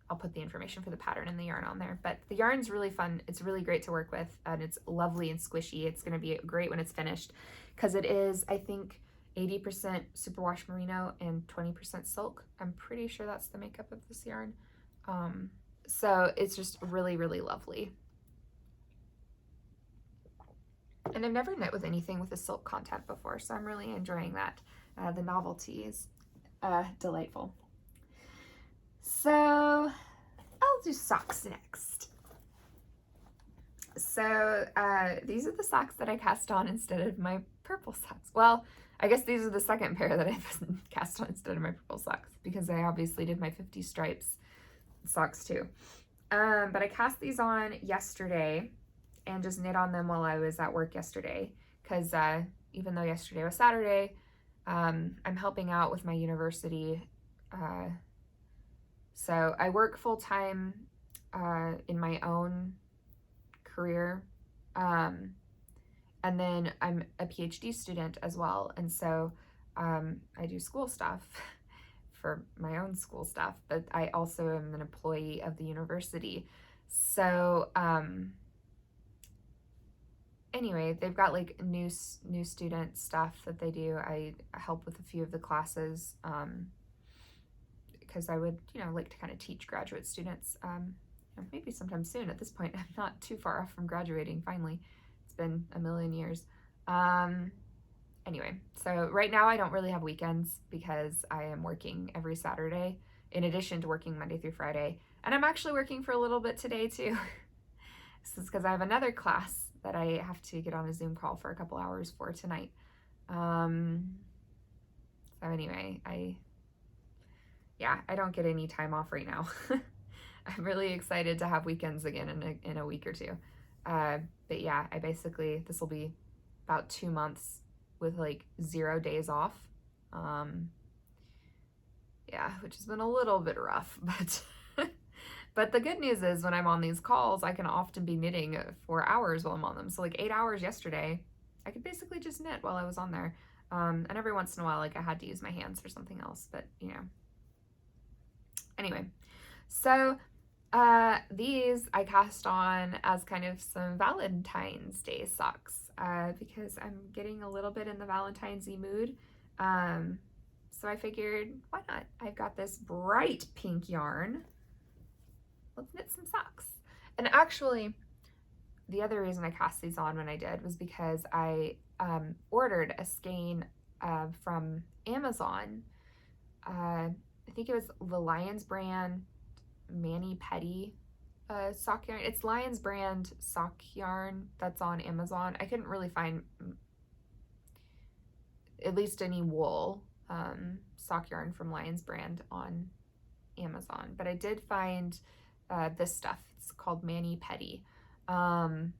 [SPEAKER 1] I'll put the information for the pattern and the yarn on there. But the yarn's really fun. It's really great to work with, and it's lovely and squishy. It's going to be great when it's finished because it is, I think, 80% superwash merino and 20% silk. I'm pretty sure that's the makeup of this yarn. So it's just really, really lovely. And I've never knit with anything with a silk content before, so I'm really enjoying that. The novelty is delightful. So I'll do socks next. So these are the socks that I cast on instead of my purple socks. Well, I guess these are the second pair that I've cast on instead of my purple socks because I obviously did my 50 stripes socks too. But I cast these on yesterday and just knit on them while I was at work yesterday because even though yesterday was Saturday, I'm helping out with my university. So I work full-time in my own career, and then I'm a PhD student as well, and so I do school stuff for my own school stuff, but I also am an employee of the university. So anyway, they've got like new student stuff that they do. I help with a few of the classes because I would, like to kind of teach graduate students, maybe sometime soon. At this point, I'm not too far off from graduating, finally. It's been a million years. Anyway, so right now I don't really have weekends because I am working every Saturday in addition to working Monday through Friday. And I'm actually working for a little bit today too. This is because I have another class that I have to get on a Zoom call for a couple hours for tonight. So anyway, I don't get any time off right now. I'm really excited to have weekends again in a week or two. But yeah, this will be about 2 months with like 0 days off. Yeah, which has been a little bit rough, but but the good news is when I'm on these calls, I can often be knitting for hours while I'm on them. So like 8 hours yesterday, I could basically just knit while I was on there. And every once in a while, like I had to use my hands for something else, but Anyway, so these I cast on as kind of some Valentine's Day socks because I'm getting a little bit in the Valentine's-y mood. So I figured, why not? I've got this bright pink yarn. Let's knit some socks. And actually, the other reason I cast these on when I did was because I ordered a skein from Amazon. I think it was the Lions brand Mani Petty sock yarn. It's Lions brand sock yarn that's on Amazon. I couldn't really find at least any wool sock yarn from Lions brand on Amazon, but I did find this stuff. It's called Mani Petty. And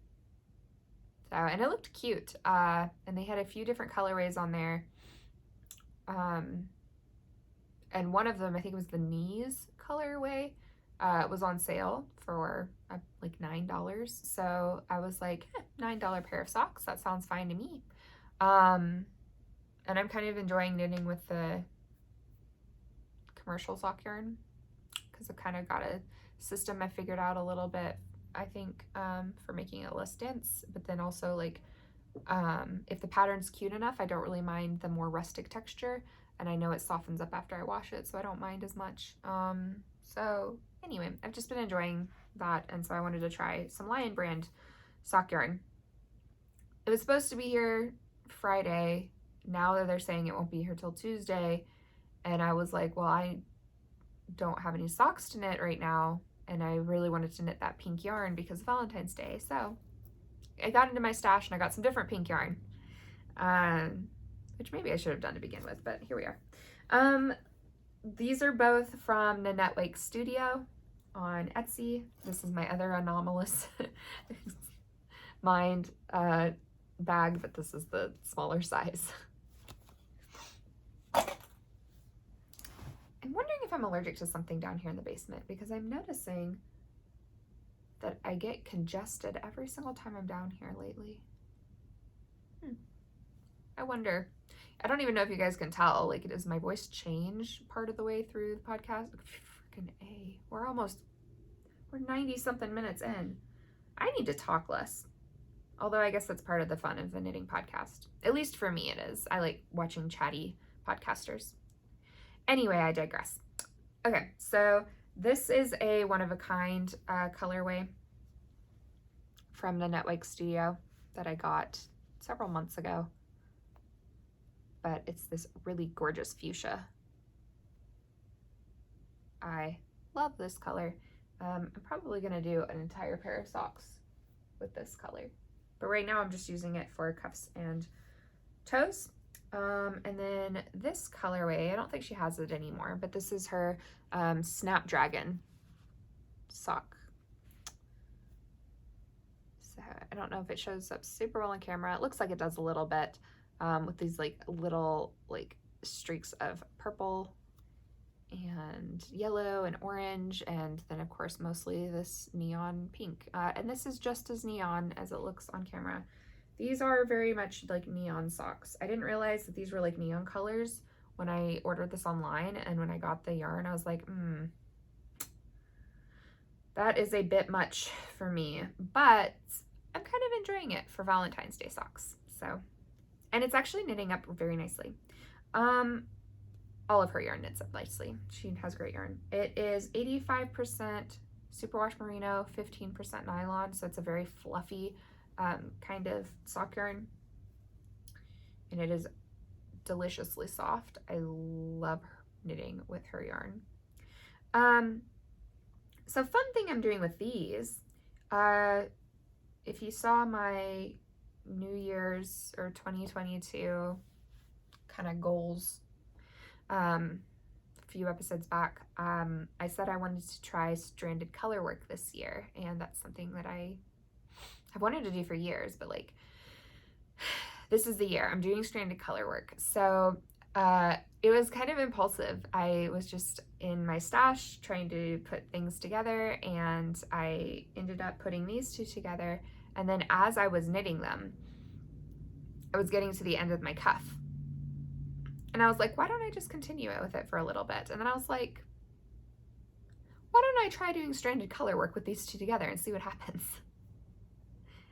[SPEAKER 1] it looked cute. And they had a few different colorways on there. And one of them, I think it was the knees colorway, was on sale for like $9. So I was like, $9 pair of socks. That sounds fine to me. And I'm kind of enjoying knitting with the commercial sock yarn because I've kind of got a system I figured out a little bit, I think, for making it less dense, but then also like if the pattern's cute enough, I don't really mind the more rustic texture, and I know it softens up after I wash it, so I don't mind as much. So anyway, I've just been enjoying that, and so I wanted to try some Lion brand sock yarn. It was supposed to be here Friday. Now that they're saying it won't be here till Tuesday, and I was like, well, I don't have any socks to knit right now, and I really wanted to knit that pink yarn because of Valentine's Day. So I got into my stash and I got some different pink yarn, which maybe I should have done to begin with, but here we are. These are both from Nanette Wake Studio on Etsy. This is my other Anomalous Mind bag, but this is the smaller size. I'm wondering if I'm allergic to something down here in the basement, because I'm noticing that I get congested every single time I'm down here lately. I wonder. I don't even know if you guys can tell. Like, does my voice change part of the way through the podcast? Freaking A. We're 90-something minutes in. I need to talk less. Although I guess that's part of the fun of the knitting podcast. At least for me it is. I like watching chatty podcasters. Anyway, I digress. Okay, so this is a one-of-a-kind colorway from Nanette Wake Studio that I got several months ago. But it's this really gorgeous fuchsia. I love this color. I'm probably gonna do an entire pair of socks with this color. But right now I'm just using it for cuffs and toes. And then this colorway, I don't think she has it anymore, but this is her Snapdragon Sock. So I don't know if it shows up super well on camera. It looks like it does a little bit, with these like little like streaks of purple and yellow and orange, and then of course mostly this neon pink. And this is just as neon as it looks on camera. These are very much like neon socks. I didn't realize that these were like neon colors when I ordered this online, and when I got the yarn I was like, that is a bit much for me, but I'm kind of enjoying it for Valentine's Day socks. So, and it's actually knitting up very nicely. All of her yarn knits up nicely. She has great yarn. It is 85% superwash merino, 15% nylon, so it's a very fluffy kind of sock yarn, and it is deliciously soft. I love knitting with her yarn. So fun thing I'm doing with these, if you saw my New Year's or 2022 kind of goals a few episodes back, I said I wanted to try stranded color work this year, and that's something that I've wanted to do for years, but like, this is the year I'm doing stranded color work. So it was kind of impulsive. I was just in my stash trying to put things together, and I ended up putting these two together, and then as I was knitting them, I was getting to the end of my cuff, and I was like, why don't I just continue it with it for a little bit? And then I was like, why don't I try doing stranded color work with these two together and see what happens?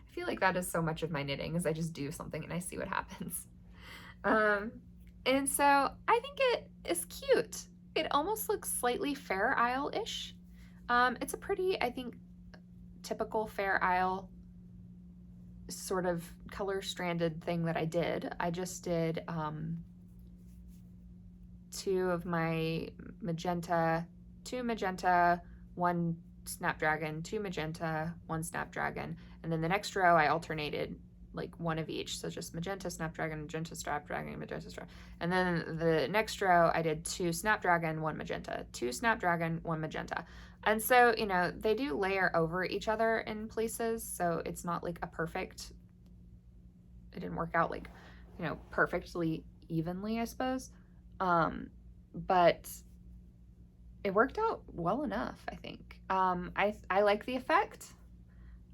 [SPEAKER 1] I feel like that is so much of my knitting, is I just do something and I see what happens. And so I think it is cute. It almost looks slightly Fair Isle-ish. It's a pretty, I think, typical Fair Isle sort of color stranded thing that I did. I just did two of my magenta, 2 magenta, 1 Snapdragon, 2 magenta, 1 Snapdragon, and then the next row I alternated like 1 of each, so just magenta, Snapdragon, magenta, Snapdragon, magenta, Snapdragon. And then the next row I did 2 Snapdragon, 1 magenta, 2 Snapdragon, 1 magenta. And so, you know, they do layer over each other in places, so it's not like a perfect, it didn't work out like, you know, perfectly evenly, I suppose. But it worked out well enough, I think. I like the effect.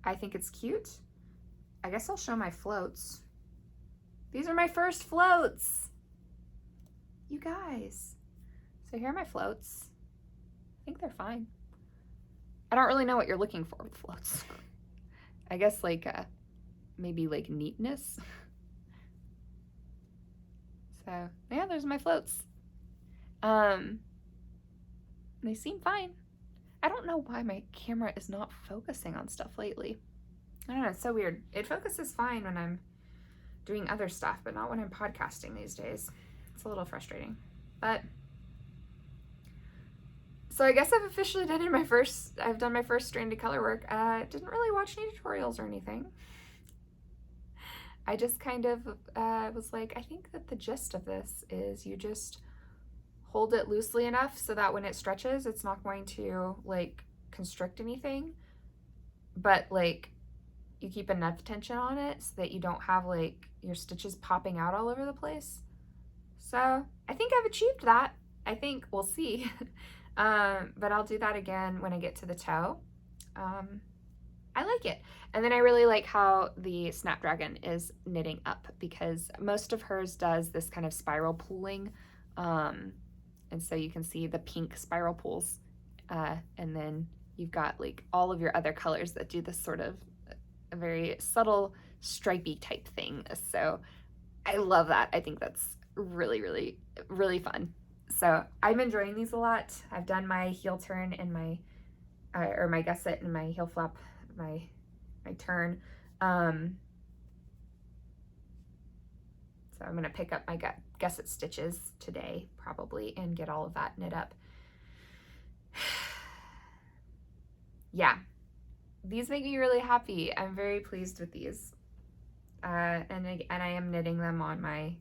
[SPEAKER 1] I think it's cute. I guess I'll show my floats. These are my first floats, you guys. So here are my floats. I think they're fine. I don't really know what you're looking for with floats. I guess like maybe like neatness. So yeah, there's my floats. They seem fine. I don't know why my camera is not focusing on stuff lately. I don't know, it's so weird. It focuses fine when I'm doing other stuff, but not when I'm podcasting these days. It's a little frustrating. But so I guess I've officially done my first stranded color work. Didn't really watch any tutorials or anything. I just kind of was like, I think that the gist of this is you just hold it loosely enough so that when it stretches, it's not going to like constrict anything, but like you keep enough tension on it so that you don't have like your stitches popping out all over the place. So I think I've achieved that. I think we'll see. But I'll do that again when I get to the toe. I like it. And then I really like how the Snapdragon is knitting up, because most of hers does this kind of spiral pulling. And so you can see the pink spiral pulls. And then you've got like all of your other colors that do this sort of a very subtle stripey type thing. So I love that. I think that's really, really, really fun. So I'm enjoying these a lot. I've done my heel turn and my, or my gusset and my heel flap, my turn. So I'm gonna pick up my gusset stitches today probably and get all of that knit up. Yeah, these make me really happy. I'm very pleased with these. And I am knitting them on my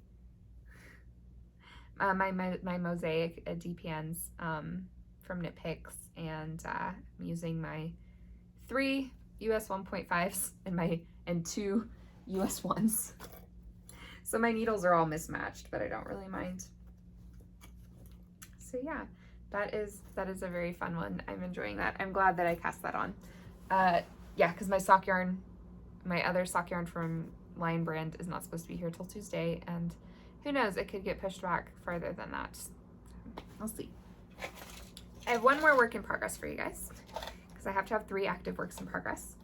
[SPEAKER 1] my mosaic DPNs from Knit Picks, and I'm using my 3 US 1.5s and 2 US 1s. So my needles are all mismatched, but I don't really mind. So yeah, that is a very fun one. I'm enjoying that. I'm glad that I cast that on. Yeah, because my sock yarn, my other sock yarn from Lion Brand is not supposed to be here till Tuesday, and who knows, it could get pushed back farther than that. I'll see. I have one more work in progress for you guys, because I have to have 3 active works in progress.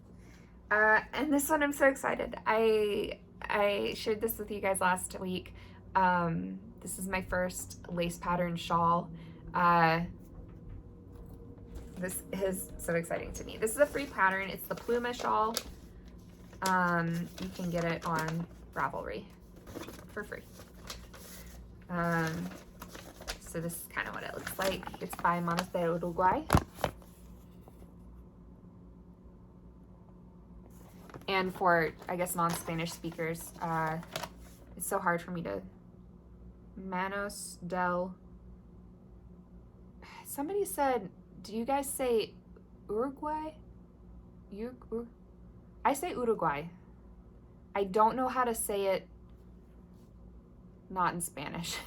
[SPEAKER 1] And this one I'm so excited. I shared this with you guys last week. This is my first lace pattern shawl. This is so exciting to me. This is a free pattern. It's the Pluma shawl. You can get it on Ravelry for free. So this is kind of what it looks like. It's by Manos de Uruguay. And for, I guess, non-Spanish speakers, it's so hard for me to... Manos del... Somebody said, do you guys say Uruguay? I say Uruguay. I don't know how to say it not in Spanish.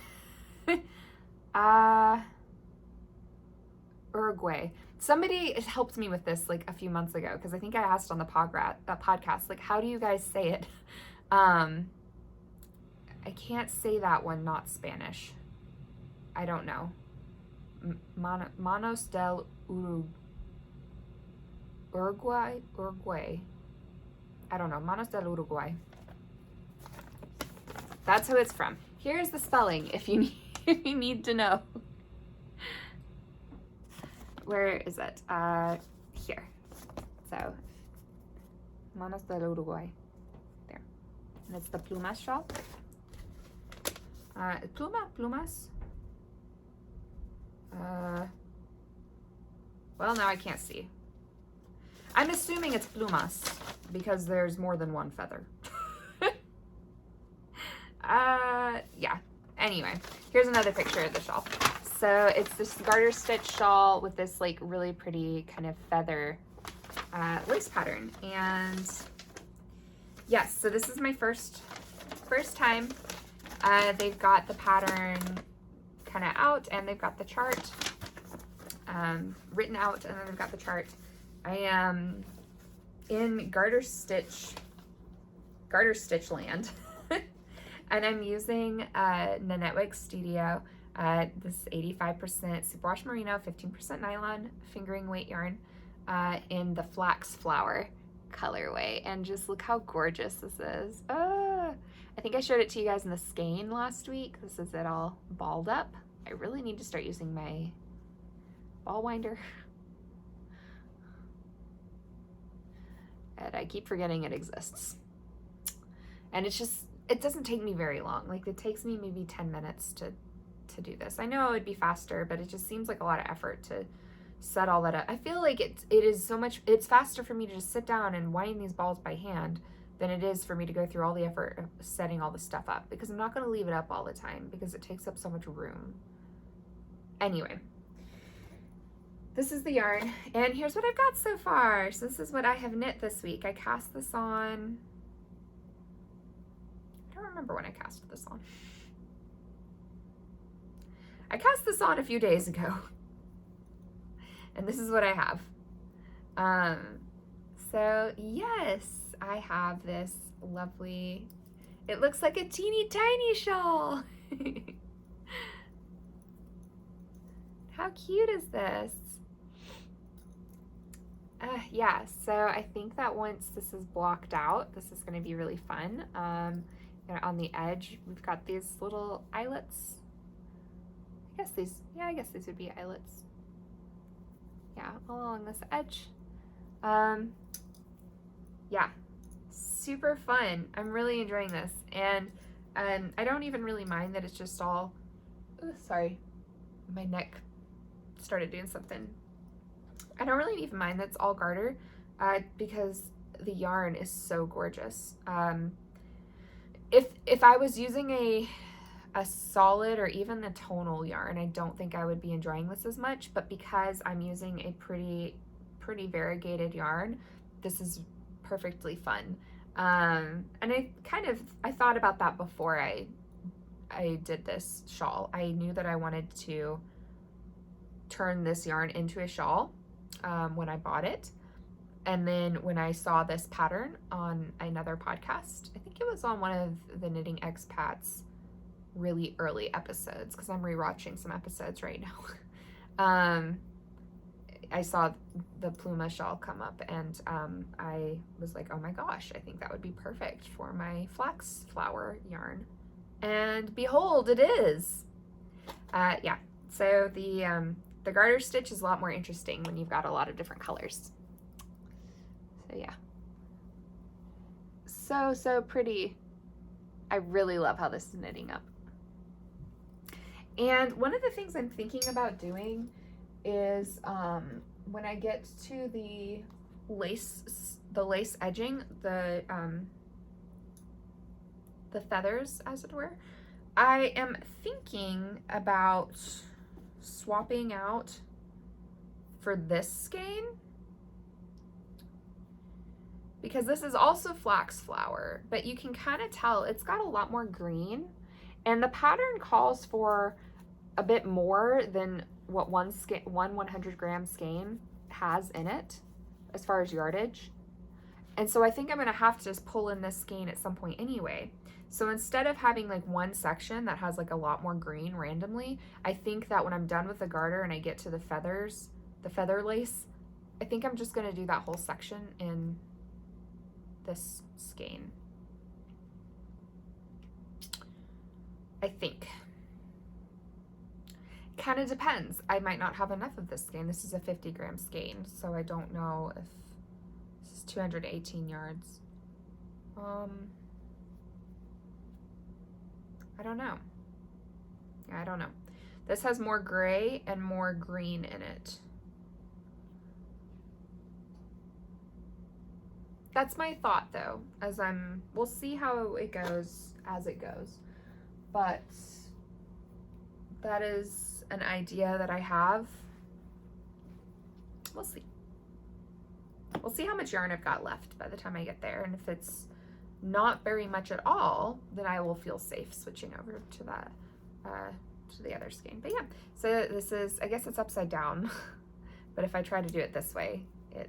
[SPEAKER 1] Uruguay. Somebody helped me with this like a few months ago, because I think I asked on the podcast, like, how do you guys say it? I can't say that one not Spanish. I don't know. Manos del Uruguay. I don't know. Manos del Uruguay. That's who it's from. Here's the spelling if you need to know. Where is it? Here. So, Manos del Uruguay. There. And it's the Pluma shawl. Plumas? Well, now I can't see. I'm assuming it's Plumas because there's more than one feather. Yeah. Anyway, here's another picture of the shawl. So it's this garter stitch shawl with this like really pretty kind of feather lace pattern. And yes, so this is my first time. They've got the pattern kind of out, and they've got the chart written out, and then they've got the chart. I am in garter stitch land. And I'm using Nanette Studio, this 85% superwash merino, 15% nylon fingering weight yarn in the flax flower colorway. And just look how gorgeous this is. I think I showed it to you guys in the skein last week. This is it all balled up. I really need to start using my ball winder. And I keep forgetting it exists. And it's just, it doesn't take me very long. Like, it takes me maybe 10 minutes to do this. I know it would be faster, but it just seems like a lot of effort to set all that up. I feel like it is so much, it's faster for me to just sit down and wind these balls by hand than it is for me to go through all the effort of setting all the stuff up, because I'm not going to leave it up all the time because it takes up so much room. Anyway, this is the yarn, and here's what I've got so far. So this is what I have knit this week. I cast this on, I don't remember when I cast this on. I cast this on a few days ago, and this is what I have. So yes, I have this lovely, it looks like a teeny tiny shawl. How cute is this? Yeah, so I think that once this is blocked out, this is going to be really fun. On the edge, we've got these little eyelets. I guess these would be eyelets. Yeah, along this edge. Yeah, super fun. I'm really enjoying this. And I don't even really mind that it's just all, oh, sorry, my neck started doing something. I don't really even mind that it's all garter because the yarn is so gorgeous. If I was using a solid or even a tonal yarn, I don't think I would be enjoying this as much, but because I'm using a pretty variegated yarn, this is perfectly fun. And I thought about that before I did this shawl. I knew that I wanted to turn this yarn into a shawl when I bought it. And then when I saw this pattern on another podcast, I think it was on one of the Knitting Expats really early episodes, because I'm rewatching some episodes right now. I saw the Pluma shawl come up, and I was like, oh my gosh, I think that would be perfect for my flax flower yarn. And behold, it is. Yeah, so the garter stitch is a lot more interesting when you've got a lot of different colors. So yeah, so pretty. I really love how this is knitting up. And one of the things I'm thinking about doing is when I get to the lace edging, the feathers, as it were, I am thinking about swapping out for this skein, because this is also flax flower, but you can kind of tell it's got a lot more green, and the pattern calls for a bit more than what one 100-gram skein has in it as far as yardage. And so I think I'm gonna have to just pull in this skein at some point anyway. So instead of having like one section that has like a lot more green randomly, I think that when I'm done with the garter and I get to the feathers, the feather lace, I think I'm just gonna do that whole section in this skein. I think. Kind of depends. I might not have enough of this skein. This is a 50-gram skein, so I don't know if this is 218 yards. I don't know. Yeah, I don't know. This has more gray and more green in it. That's my thought though, as we'll see how it goes as it goes. But that is an idea that I have. We'll see. We'll see how much yarn I've got left by the time I get there. And if it's not very much at all, then I will feel safe switching over to that, to the other skein. But yeah, so this is, I guess it's upside down, but if I try to do it this way, it,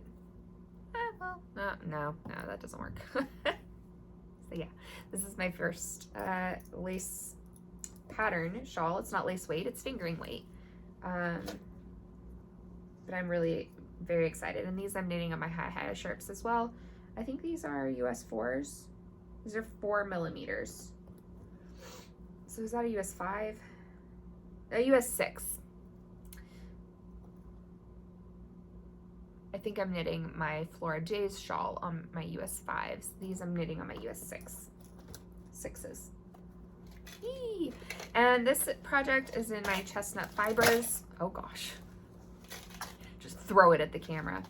[SPEAKER 1] well, no, that doesn't work. So yeah, this is my first lace pattern shawl. It's not lace weight, it's fingering weight. But I'm really very excited. And these I'm knitting on my high sharps as well. I think these are US 4s. These are 4 millimeters. So is that a US 5? A US 6. I think I'm knitting my Flora Daze shawl on my US 5s. These I'm knitting on my US 6s. Yee! And this project is in my chestnut fibers. Oh gosh. Just throw it at the camera.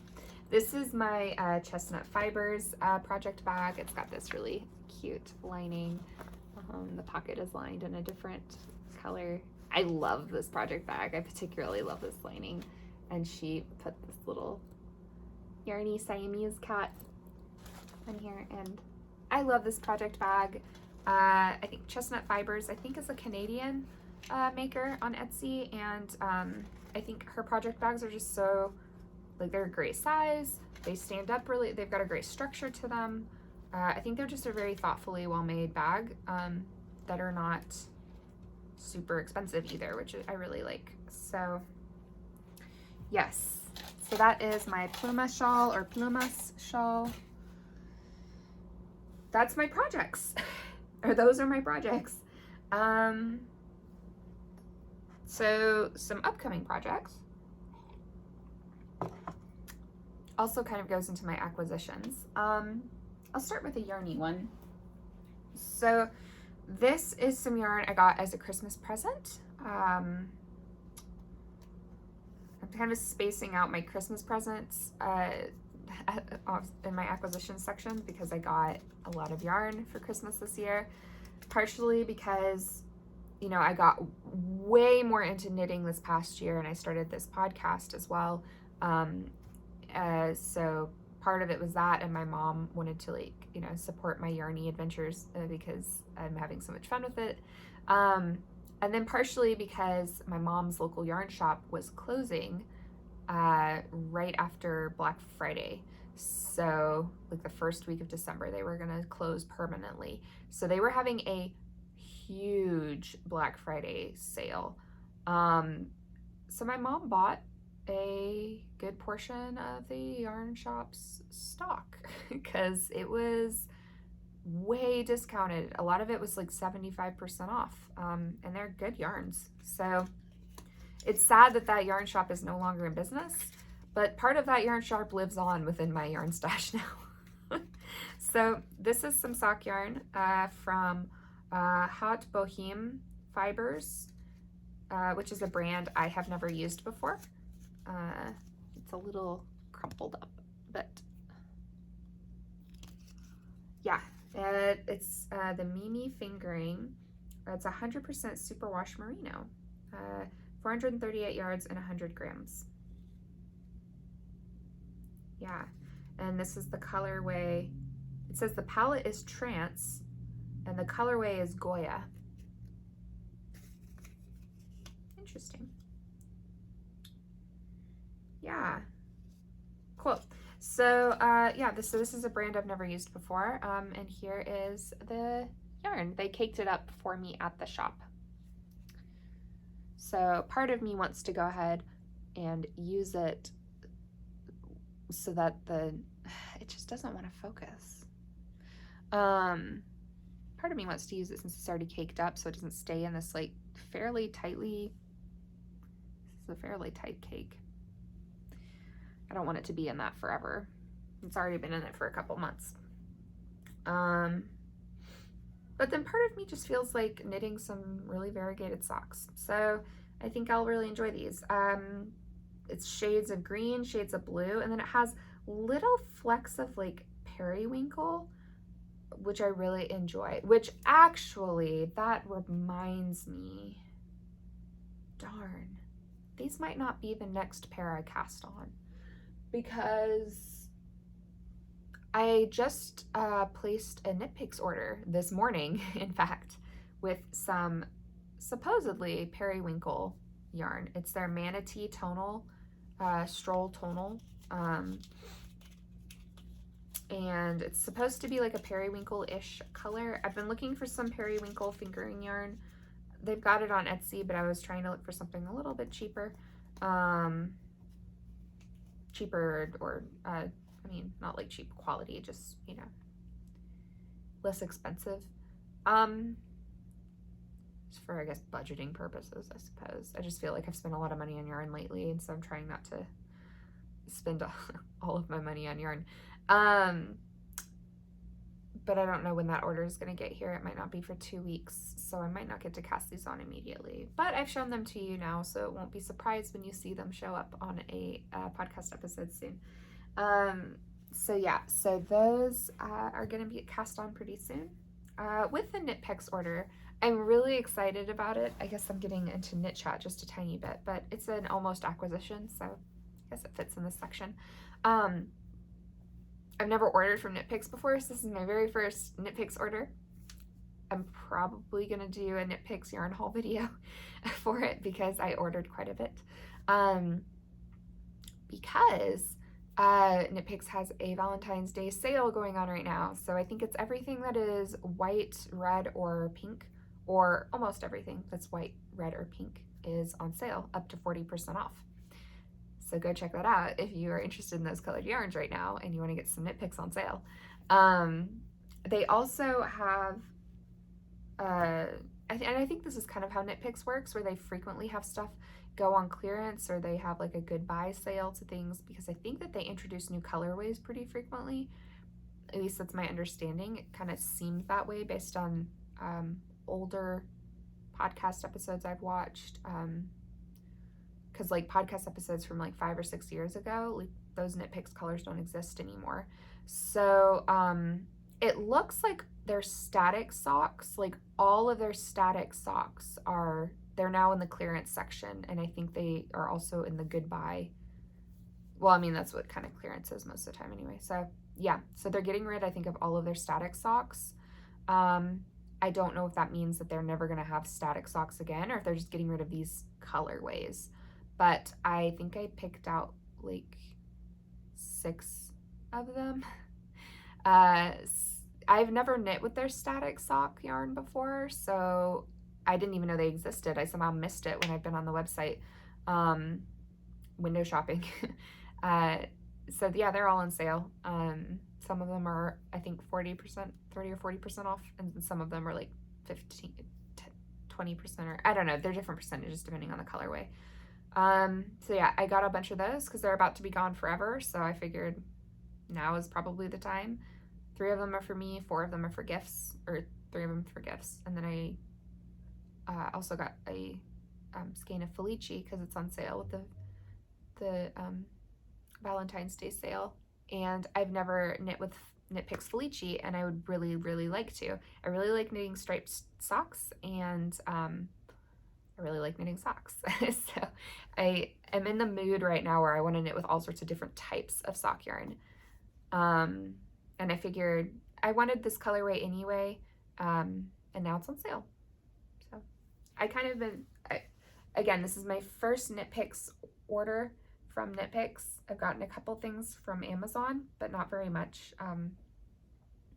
[SPEAKER 1] This is my chestnut fibers project bag. It's got this really cute lining. The pocket is lined in a different color. I love this project bag. I particularly love this lining. And she put this little yarny Siamese cat in here. And I love this project bag. I think Chestnut Fibers, I think, is a Canadian maker on Etsy. And I think her project bags are just so, like, they're a great size. They stand up really, they've got a great structure to them. I think they're just a very thoughtfully well-made bag that are not super expensive either, which I really like. So yes, so that is my Pluma shawl, or Plumas shawl. That's my projects, or those are my projects. So some upcoming projects also kind of goes into my acquisitions. I'll start with a yarny one. So this is some yarn I got as a Christmas present. I'm kind of spacing out my Christmas presents in my acquisition section because I got a lot of yarn for Christmas this year, partially because, you know, I got way more into knitting this past year and I started this podcast as well. So part of it was that, and my mom wanted to, like, you know, support my yarny adventures because I'm having so much fun with it. And then partially because my mom's local yarn shop was closing right after Black Friday. So like the first week of December, they were gonna close permanently. So they were having a huge Black Friday sale. So my mom bought a good portion of the yarn shop's stock because it was way discounted. A lot of it was like 75% off, and they're good yarns. So it's sad that that yarn shop is no longer in business, but part of that yarn shop lives on within my yarn stash now. So this is some sock yarn from Hot Boheme Fibers, which is a brand I have never used before. It's a little crumpled up, but yeah, it's the Mimi fingering. It's 100% superwash merino, 438 yards and 100 grams. Yeah, and this is the colorway. It says the palette is Trance and the colorway is Goya. Interesting. Yeah, cool. So yeah, this is a brand I've never used before, and here is the yarn. They caked it up for me at the shop. So part of me wants to go ahead and use it so that it just doesn't want to focus. Part of me wants to use it since it's already caked up so it doesn't stay in this, like, fairly tightly, this is a fairly tight cake. I don't want it to be in that forever. It's already been in it for a couple months. But then part of me just feels like knitting some really variegated socks. So I think I'll really enjoy these. It's shades of green, shades of blue, and then it has little flecks of like periwinkle, which I really enjoy, which actually, that reminds me, darn, these might not be the next pair I cast on, because I just placed a Knit Picks order this morning, in fact, with some supposedly periwinkle yarn. It's their Manatee tonal, Stroll tonal, and it's supposed to be like a periwinkle-ish color. I've been looking for some periwinkle fingering yarn. They've got it on Etsy, but I was trying to look for something a little bit cheaper. Cheaper, or I mean, not like cheap quality, just, you know, less expensive. Just for, I guess, budgeting purposes, I suppose. I just feel like I've spent a lot of money on yarn lately, and so I'm trying not to spend all of my money on yarn. But I don't know when that order is going to get here. It might not be for 2 weeks, so I might not get to cast these on immediately. But I've shown them to you now, so it won't be surprised when you see them show up on a podcast episode soon. So yeah, so those are going to be cast on pretty soon. With the Knit Picks order, I'm really excited about it. I guess I'm getting into knit chat just a tiny bit, but it's an almost acquisition, so I guess it fits in this section. I've never ordered from Knit Picks before, so this is my very first Knit Picks order. I'm probably going to do a Knit Picks yarn haul video for it because I ordered quite a bit. Because Knit Picks has a Valentine's Day sale going on right now. So I think it's everything that is white, red, or pink, or almost everything that's white, red, or pink is on sale, up to 40% off. So go check that out if you are interested in those colored yarns right now and you want to get some Knit Picks on sale. They also have, and I think this is kind of how Knit Picks works, where they frequently have stuff go on clearance, or they have like a goodbye sale to things, because I think that they introduce new colorways pretty frequently. At least that's my understanding. It kind of seemed that way based on older podcast episodes I've watched. Because like podcast episodes from like 5 or 6 years ago, like those Knit Picks colors don't exist anymore. So it looks like their static socks, like all of their static socks they're now in the clearance section, and I think they are also in the goodbye. Well, I mean, that's what kind of clearance is most of the time anyway. So yeah, so they're getting rid, I think, of all of their static socks. I don't know if that means that they're never going to have static socks again, or if they're just getting rid of these colorways. But I think I picked out like 6 of them. I've never knit with their static sock yarn before, so I didn't even know they existed. I somehow missed it when I've been on the website window shopping. So yeah, they're all on sale. Some of them are, I think, 30 or 40% off, and some of them are like 15, 20%, or I don't know. They're different percentages depending on the colorway. So yeah, I got a bunch of those because they're about to be gone forever. So I figured now is probably the time. 3 of them are for me, 4 of them are for gifts, or 3 of them for gifts. And then I also got a skein of Felici because it's on sale with the Valentine's Day sale. And I've never knit with Knit Picks Felici, and I would really, really like to. I really like knitting striped socks, and I really like knitting socks. So I am in the mood right now where I want to knit with all sorts of different types of sock yarn. And I figured I wanted this colorway anyway, and now it's on sale. So I kind of been, again, this is my first Knit Picks order from Knit Picks. I've gotten a couple things from Amazon, but not very much.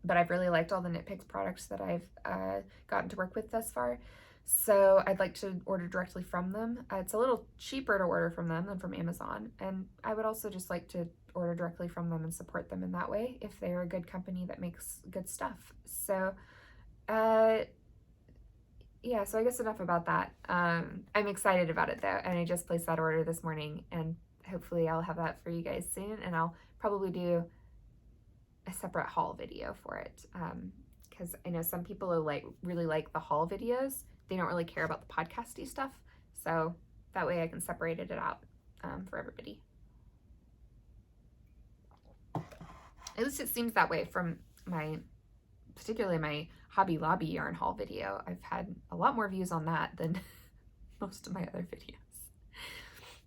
[SPEAKER 1] But I've really liked all the Knit Picks products that I've gotten to work with thus far. So I'd like to order directly from them. It's a little cheaper to order from them than from Amazon. And I would also just like to order directly from them and support them in that way if they're a good company that makes good stuff. So, yeah, so I guess enough about that. I'm excited about it though. And I just placed that order this morning, and hopefully I'll have that for you guys soon. And I'll probably do a separate haul video for it. Because I know some people are really like the haul videos. They don't really care about the podcasty stuff. So That way I can separate it out for everybody. At least it seems that way from particularly my Hobby Lobby yarn haul video. I've had a lot more views on that than most of my other videos.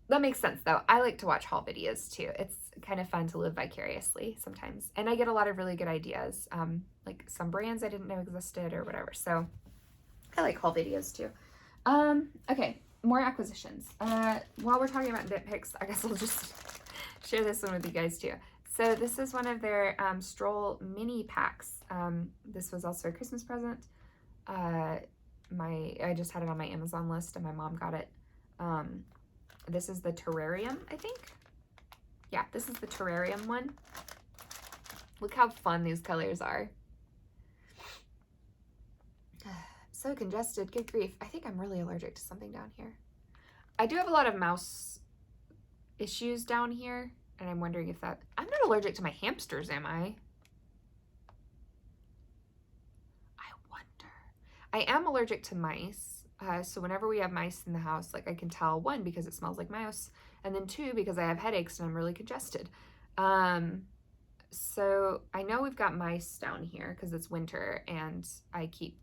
[SPEAKER 1] That makes sense though. I like to watch haul videos too. It's kind of fun to live vicariously sometimes. And I get a lot of really good ideas, like some brands I didn't know existed or whatever. So I like haul videos too. Okay, more acquisitions. While we're talking about knit picks, I guess I'll just share this one with you guys too. So this is one of their Stroll mini packs. This was also a Christmas present. I just had it on my Amazon list and my mom got it. This is the terrarium, I think. Yeah, this is the terrarium one. Look how fun these colors are. So congested, good grief. I think I'm really allergic to something down here. I do have a lot of mouse issues down here, and I'm wondering if that... I'm not allergic to my hamsters, am I? I wonder. I am allergic to mice. So whenever we have mice in the house, like I can tell, one, because it smells like mouse, and then two, because I have headaches and I'm really congested. So I know we've got mice down here because it's winter and I keep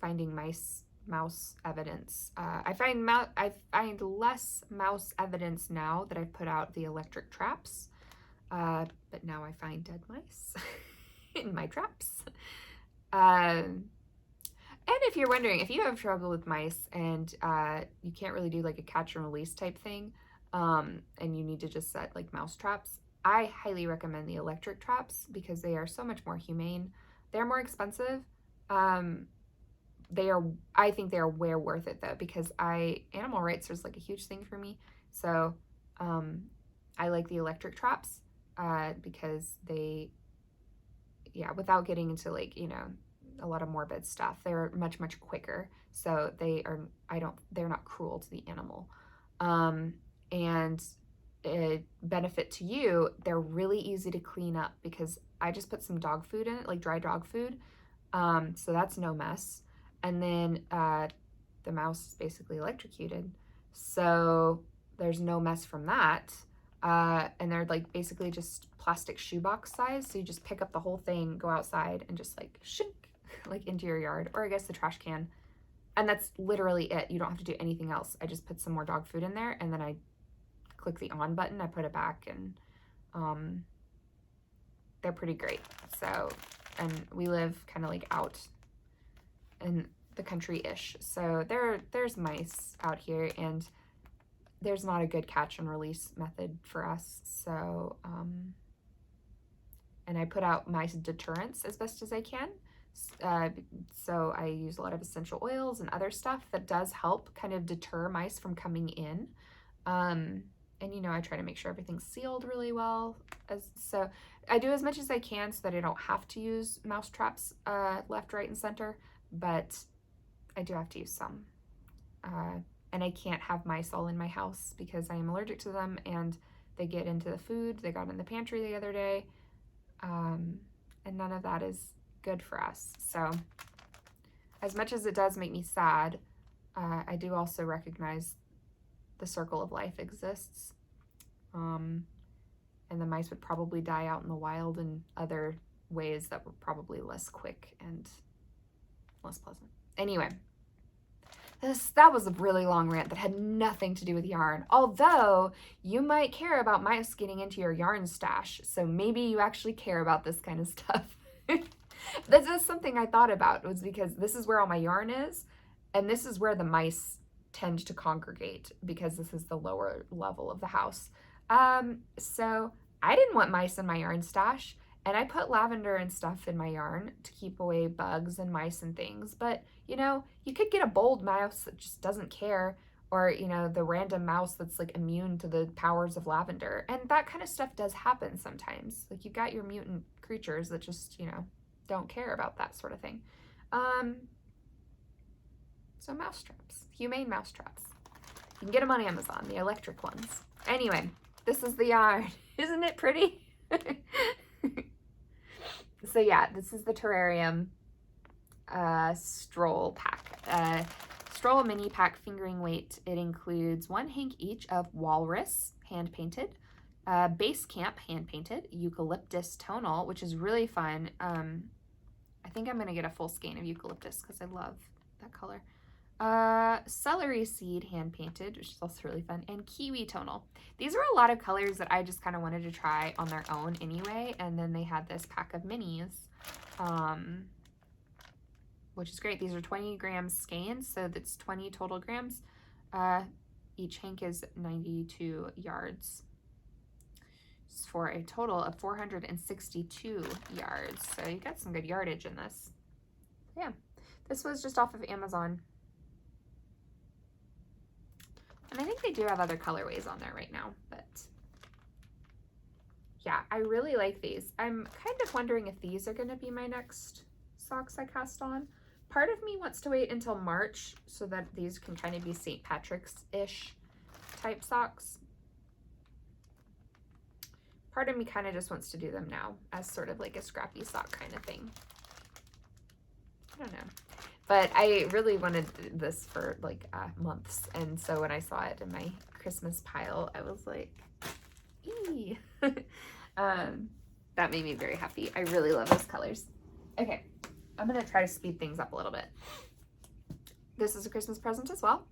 [SPEAKER 1] finding mouse evidence. I find less mouse evidence now that I've put out the electric traps, but now I find dead mice in my traps. And if you're wondering, if you have trouble with mice and you can't really do like a catch and release type thing, and you need to just set like mouse traps, I highly recommend the electric traps because they are so much more humane. They're more expensive. I think they are way worth it though, because animal rights is like a huge thing for me. So I like the electric traps because they, yeah, without getting into like, you know, a lot of morbid stuff, they're much quicker, so they're not cruel to the animal. And a benefit to you, they're really easy to clean up because I just put some dog food in it, like dry dog food, so that's no mess. And then the mouse is basically electrocuted, so there's no mess from that. And they're like basically just plastic shoebox size, so you just pick up the whole thing, go outside, and just like shink, like into your yard, or I guess the trash can, and that's literally it. You don't have to do anything else. I just put some more dog food in there, and then I click the on button, I put it back, and they're pretty great. So, and we live kind of like out in the country-ish, so there's mice out here, and there's not a good catch and release method for us. So and I put out mice deterrents as best as I can. So I use a lot of essential oils and other stuff that does help kind of deter mice from coming in. And you know, I try to make sure everything's sealed really well. So I do as much as I can so that I don't have to use mouse traps left, right, and center, but I do have to use some. And I can't have mice all in my house because I am allergic to them and they get into the food. They got in the pantry the other day, and none of that is good for us. So as much as it does make me sad, I do also recognize the circle of life exists, and the mice would probably die out in the wild in other ways that were probably less quick and less pleasant. Anyway, that was a really long rant that had nothing to do with yarn, although you might care about mice getting into your yarn stash, so maybe you actually care about this kind of stuff. This is something I thought about, was because this is where all my yarn is, and this is where the mice tend to congregate because this is the lower level of the house. So I didn't want mice in my yarn stash, and I put lavender and stuff in my yarn to keep away bugs and mice and things. But, you know, you could get a bold mouse that just doesn't care, or, you know, the random mouse that's like immune to the powers of lavender. And that kind of stuff does happen sometimes. Like, you've got your mutant creatures that just, you know, don't care about that sort of thing. So mouse traps, humane mouse traps. You can get them on Amazon, the electric ones. Anyway, this is the yarn. Isn't it pretty? So yeah, this is the terrarium Stroll pack. Stroll mini pack fingering weight. It includes 1 hank each of Walrus, hand painted, Base Camp, hand painted, Eucalyptus tonal, which is really fun. I think I'm gonna get a full skein of Eucalyptus because I love that color. Celery seed, hand painted, which is also really fun, and Kiwi tonal. These are a lot of colors that I just kind of wanted to try on their own anyway, and then they had this pack of minis, which is great. These are 20 grams skeins, so that's 20 total grams. Each hank is 92 yards for a total of 462 yards. So you got some good yardage in this. Yeah, this was just off of Amazon. And I think they do have other colorways on there right now, but yeah, I really like these. I'm kind of wondering if these are gonna be my next socks I cast on. Part of me wants to wait until March so that these can kind of be St. Patrick's-ish type socks. Part of me kind of just wants to do them now as sort of like a scrappy sock kind of thing. I don't know. But I really wanted this for like months. And so when I saw it in my Christmas pile, I was like, ee. That made me very happy. I really love those colors. Okay, I'm going to try to speed things up a little bit. This is a Christmas present as well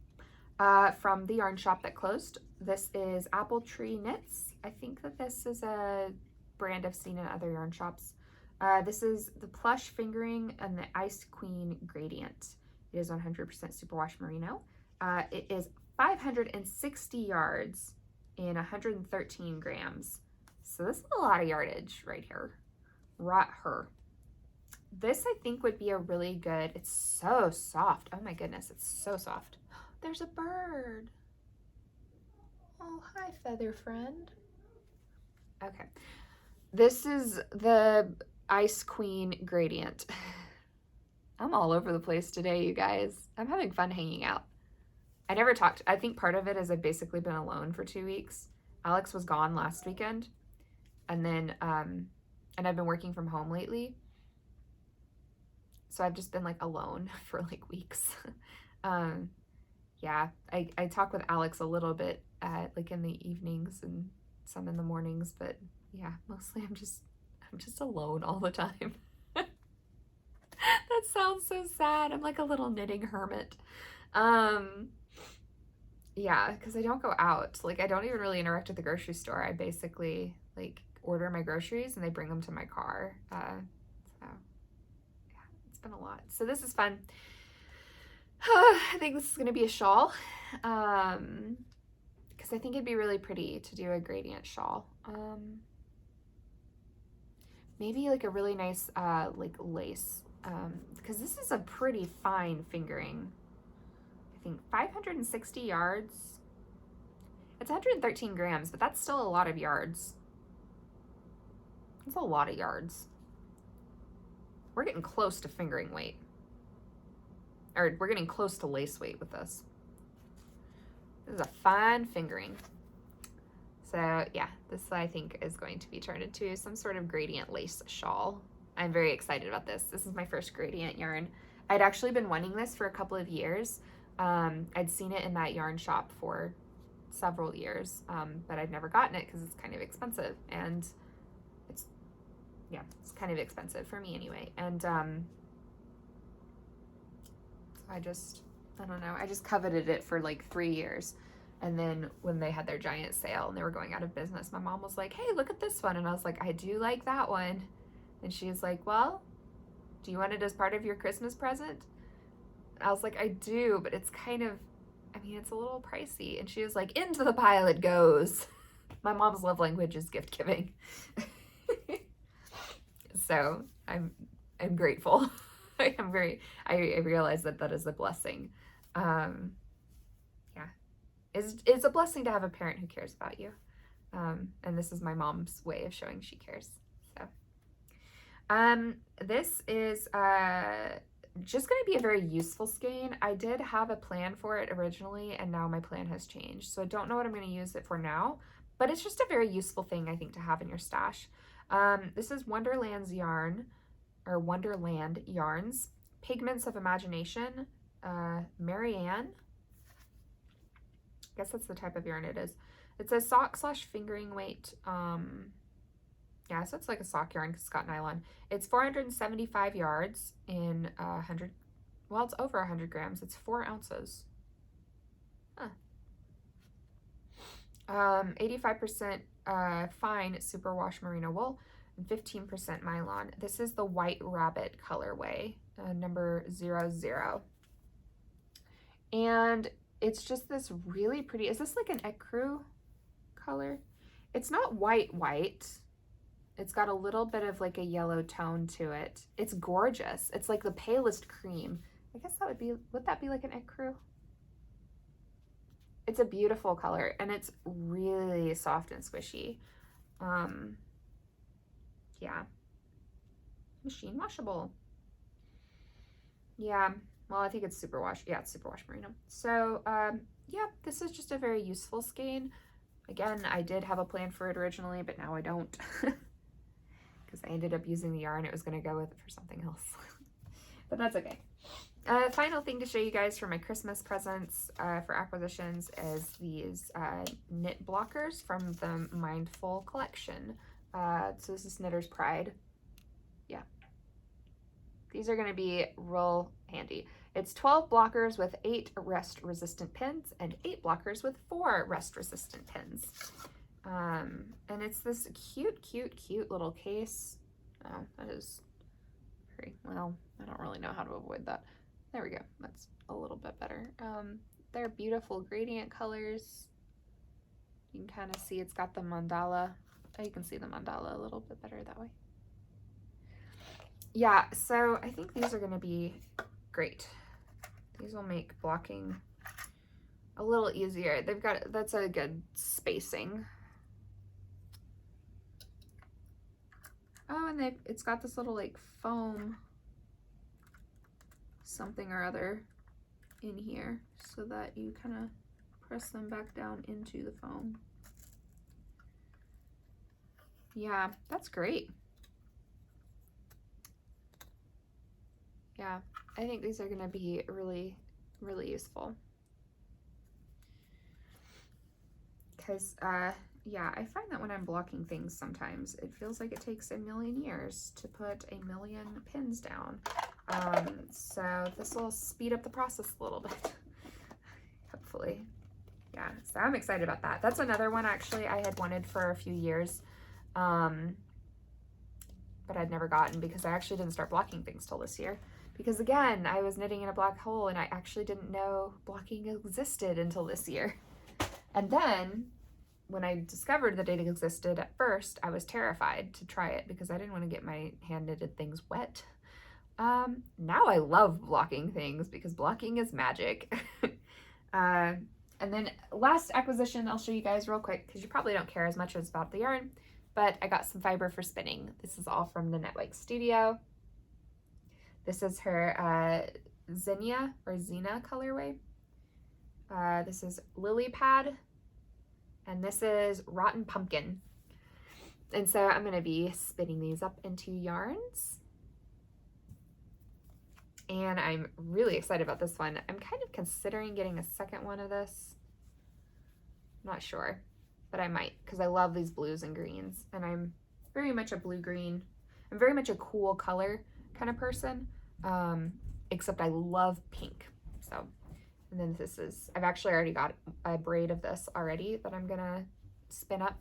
[SPEAKER 1] from the yarn shop that closed. This is Apple Tree Knits. I think that this is a brand I've seen in other yarn shops. This is the plush fingering and the Ice Queen gradient. It is 100% superwash merino. It is 560 yards in 113 grams. So this is a lot of yardage right here. This I think would be a really good, it's so soft. Oh my goodness, it's so soft. There's a bird. Oh, hi, feather friend. Okay. This is the Ice Queen gradient. I'm all over the place today, you guys. I'm having fun hanging out. I never talked. I think part of it is I've basically been alone for 2 weeks. Alex was gone last weekend. And then, and I've been working from home lately. So I've just been like alone for like weeks. Yeah, I talk with Alex a little bit like in the evenings and some in the mornings, but yeah, mostly I'm just alone all the time. That sounds so sad. I'm like a little knitting hermit. Yeah, because I don't go out. Like I don't even really interact at the grocery store. I basically like order my groceries and they bring them to my car. So yeah, it's been a lot. So this is fun. I think this is going to be a shawl. Because I think it'd be really pretty to do a gradient shawl. Maybe like a really nice like lace, because this is a pretty fine fingering. I think 560 yards. It's 113 grams, but that's still a lot of yards. That's a lot of yards. We're getting close to fingering weight. Or we're getting close to lace weight with this. This is a fine fingering. So yeah, this I think is going to be turned into some sort of gradient lace shawl. I'm very excited about this. This is my first gradient yarn. I'd actually been wanting this for a couple of years. I'd seen it in that yarn shop for several years, but I'd never gotten it because it's kind of expensive. And it's kind of expensive for me anyway. And I don't know, I just coveted it for like 3 years. And then when they had their giant sale and they were going out of business, my mom was like, hey, look at this one. And I was like, I do like that one. And she's like, well, do you want it as part of your Christmas present? And I was like, I do, but it's kind of, I mean, it's a little pricey. And she was like, into the pile it goes. My mom's love language is gift giving. So I'm grateful. I realize that is a blessing. Yeah, it's a blessing to have a parent who cares about you. And this is my mom's way of showing she cares. So, this is just going to be a very useful skein. I did have a plan for it originally, and now my plan has changed. So I don't know what I'm going to use it for now, but it's just a very useful thing, I think, to have in your stash. This is Wonderland Yarns, Pigments of Imagination, Marianne. I guess that's the type of yarn it is. It's a sock slash fingering weight. Yeah, so it's like a sock yarn because it's got nylon. It's 475 yards in 100, well, it's over 100 grams. It's 4 ounces. Huh. 85% fine superwash merino wool and 15% nylon. This is the White Rabbit colorway, number 00. And it's just this really pretty, is this like an ecru color? It's not white. It's got a little bit of like a yellow tone to it. It's gorgeous. It's like the palest cream. I guess that would that be like an ecru? It's a beautiful color and it's really soft and squishy. Yeah. Machine washable. Yeah. Well, I think it's superwash. Yeah, it's superwash merino. So, yeah, this is just a very useful skein. Again, I did have a plan for it originally, but now I don't. Because I ended up using the yarn it was going to go with for something else. But that's okay. Final thing to show you guys for my Christmas presents for acquisitions is these knit blockers from the Mindful collection. So this is Knitter's Pride. Yeah. These are going to be real handy. It's 12 blockers with 8 rest resistant pins and 8 blockers with 4 rest resistant pins. And it's this cute little case. Oh, that is very, well, I don't really know how to avoid that. There we go. That's a little bit better. They're beautiful gradient colors. You can kind of see it's got the mandala. Oh, you can see the mandala a little bit better that way. Yeah, so I think these are going to be great. These will make blocking a little easier. They've got, that's a good spacing. Oh, and it's got this little like foam something or other in here so that you kind of press them back down into the foam. Yeah, that's great. Yeah, I think these are going to be really useful. Because, yeah, I find that when I'm blocking things sometimes, it feels like it takes a million years to put a million pins down. So this will speed up the process a little bit, hopefully. Yeah, so I'm excited about that. That's another one actually I had wanted for a few years, but I'd never gotten because I actually didn't start blocking things till this year. Because again, I was knitting in a black hole and I actually didn't know blocking existed until this year. And then when I discovered that it existed at first, I was terrified to try it because I didn't want to get my hand knitted things wet. Now I love blocking things because blocking is magic. And then last acquisition I'll show you guys real quick because you probably don't care as much as about the yarn, but I got some fiber for spinning. This is all from Nanette Studio. This is her Zinnia or Zena colorway. This is Lily Pad, and this is Rotten Pumpkin. And so I'm going to be spinning these up into yarns. And I'm really excited about this one. I'm kind of considering getting a second one of this. Not sure, but I might because I love these blues and greens. And I'm very much a blue-green. I'm very much a cool color kind of person, except I love pink. So, and then this is, I've actually already got a braid of this already that I'm gonna spin up.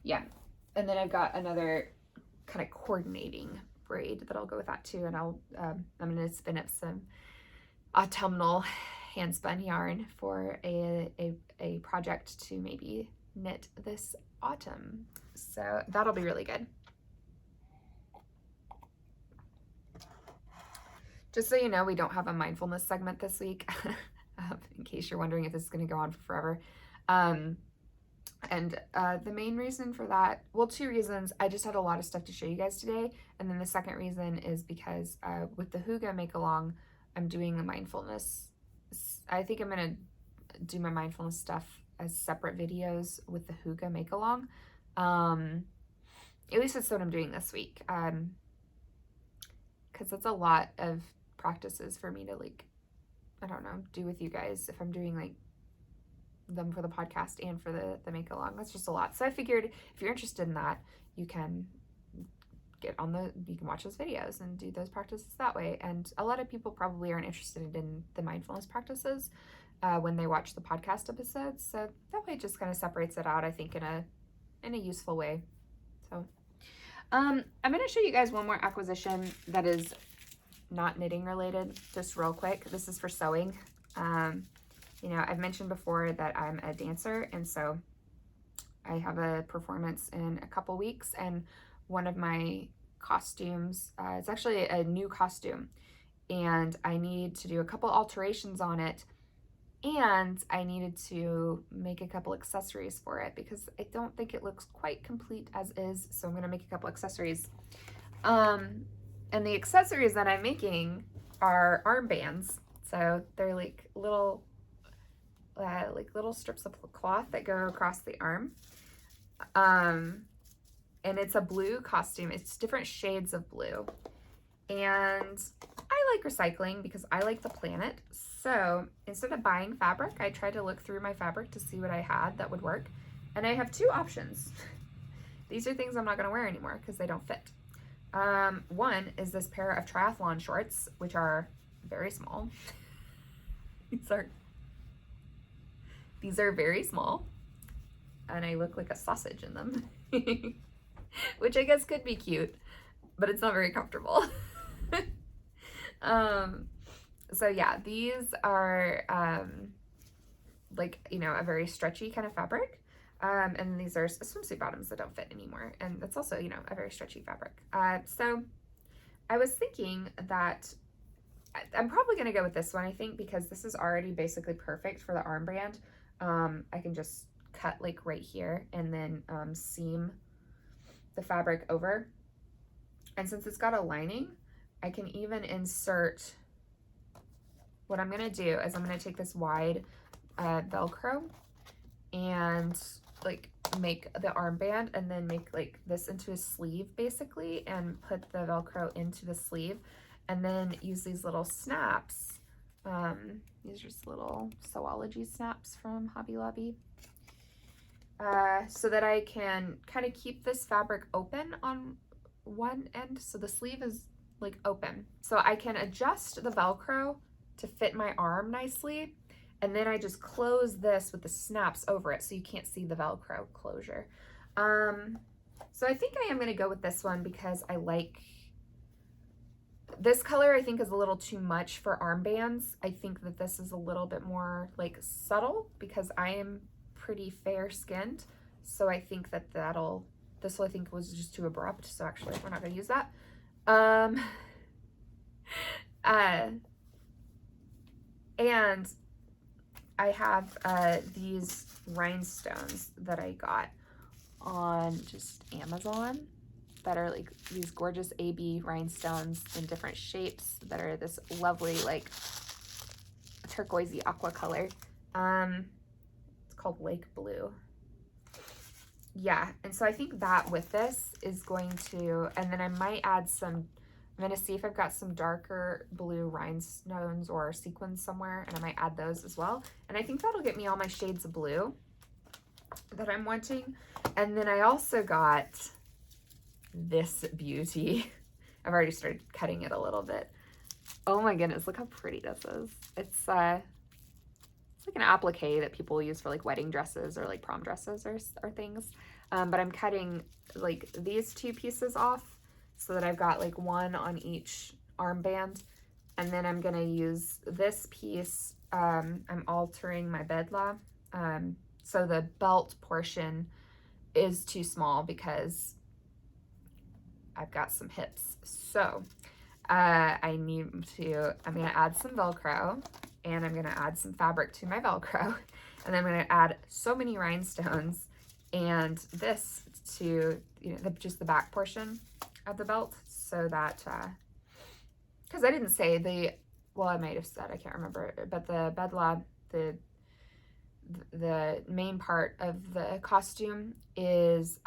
[SPEAKER 1] Yeah, and then I've got another kind of coordinating braid that I'll go with that too, and I'm gonna spin up some autumnal hand spun yarn for a project to maybe knit this autumn. So that'll be really good. Just so you know, we don't have a mindfulness segment this week, in case you're wondering if this is going to go on for forever. And the main reason for that, well, 2 reasons. I just had a lot of stuff to show you guys today. And then the second reason is because with the Hygge Make-Along, I'm doing the mindfulness. I think I'm going to do my mindfulness stuff as separate videos with the Hygge Make-Along. At least that's what I'm doing this week. because it's a lot of practices for me to like, I don't know, do with you guys if I'm doing like them for the podcast and for the make along. That's just a lot. So I figured if you're interested in that, you can you can watch those videos and do those practices that way. And a lot of people probably aren't interested in the mindfulness practices when they watch the podcast episodes. So that way it just kind of separates it out, I think, in a useful way. So I'm going to show you guys one more acquisition that is not knitting related, just real quick. This is for sewing. You know, I've mentioned before that I'm a dancer, and so I have a performance in a couple weeks, and one of my costumes, it's actually a new costume, and I need to do a couple alterations on it, and I needed to make a couple accessories for it because I don't think it looks quite complete as is, so I'm going to make a couple accessories. And the accessories that I'm making are armbands, so they're like little strips of cloth that go across the arm. And it's a blue costume. It's different shades of blue. And I like recycling because I like the planet. So instead of buying fabric, I tried to look through my fabric to see what I had that would work. And I have two options. These are things I'm not going to wear anymore because they don't fit. One is this pair of triathlon shorts, which are very small. These are very small. And I look like a sausage in them. Which I guess could be cute, but it's not very comfortable. So yeah, these are like, you know, a very stretchy kind of fabric. And these are swimsuit bottoms that don't fit anymore. And that's also, you know, a very stretchy fabric. So I was thinking that I'm probably going to go with this one, I think, because this is already basically perfect for the armband. I can just cut like right here and then seam the fabric over. And since it's got a lining, I can even insert, what I'm going to do is I'm going to take this wide Velcro and like make the armband and then make like this into a sleeve basically and put the Velcro into the sleeve and then use these little snaps. These are just little Sewology snaps from Hobby Lobby. So that I can kind of keep this fabric open on one end. So the sleeve is like open. So I can adjust the Velcro to fit my arm nicely. And then I just close this with the snaps over it so you can't see the Velcro closure. So I think I am going to go with this one because I like this color. I think is a little too much for armbands. I think that this is a little bit more like subtle because I am pretty fair skinned, so I think that this I think was just too abrupt, so actually we're not going to use that. And I have these rhinestones that I got on just Amazon that are like these gorgeous AB rhinestones in different shapes that are this lovely like turquoisey aqua color. Called Lake Blue. Yeah, and so I think that with this is going to, and then I might add some, I'm going to see if I've got some darker blue rhinestones or sequins somewhere, and I might add those as well. And I think that'll get me all my shades of blue that I'm wanting. And then I also got this beauty. I've already started cutting it a little bit. Oh my goodness, look how pretty this is. It's like an applique that people use for like wedding dresses or like prom dresses or things. But I'm cutting like these two pieces off so that I've got like one on each armband. And then I'm gonna use this piece. I'm altering my bedla. So the belt portion is too small because I've got some hips. So I'm gonna add some Velcro, and I'm gonna add some fabric to my Velcro, and then I'm gonna add so many rhinestones and this to, you know, just the back portion of the belt, so that, because I didn't say well, I might have said, I can't remember, but the bedla, the main part of the costume is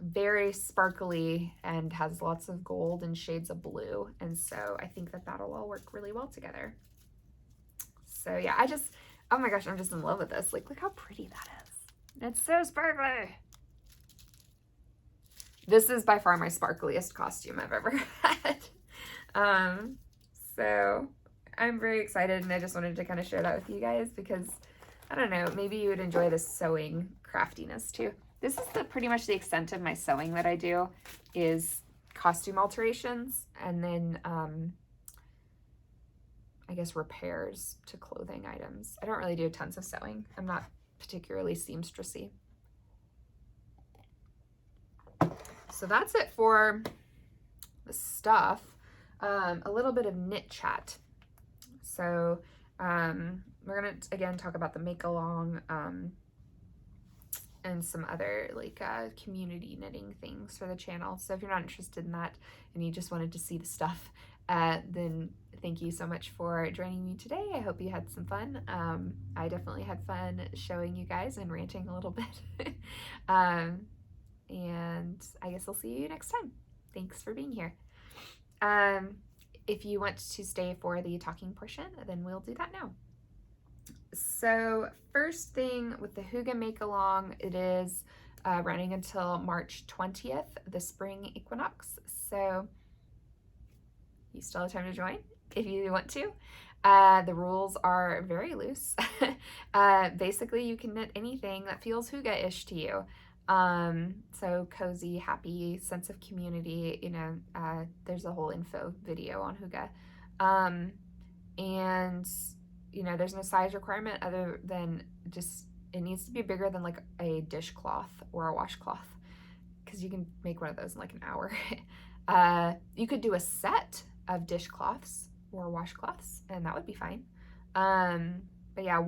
[SPEAKER 1] very sparkly and has lots of gold and shades of blue. And so I think that that'll all work really well together. So yeah, oh my gosh, I'm just in love with this. Like, look how pretty that is. It's so sparkly. This is by far my sparkliest costume I've ever had. So I'm very excited, and I just wanted to kind of share that with you guys because, I don't know, maybe you would enjoy the sewing craftiness too. This is pretty much the extent of my sewing that I do, is costume alterations and then I guess repairs to clothing items. I don't really do tons of sewing. I'm not particularly seamstressy. So that's it for the stuff. A little bit of knit chat. So we're gonna again talk about the Make-Along and some other like community knitting things for the channel. So if you're not interested in that and you just wanted to see the stuff, then thank you so much for joining me today. I hope you had some fun. I definitely had fun showing you guys and ranting a little bit. And I guess I'll see you next time. Thanks for being here. If you want to stay for the talking portion, then we'll do that now. So first thing with the Hygge Make-Along, it is running until March 20th, the spring equinox. So you still have time to join if you want to. The rules are very loose. Basically, you can knit anything that feels Hygge-ish to you. So cozy, happy, sense of community, you know, there's a whole info video on Hygge. And, you know, there's no size requirement other than just, it needs to be bigger than like a dishcloth or a washcloth, because you can make one of those in like an hour. You could do a set of dishcloths or washcloths, and that would be fine. But yeah,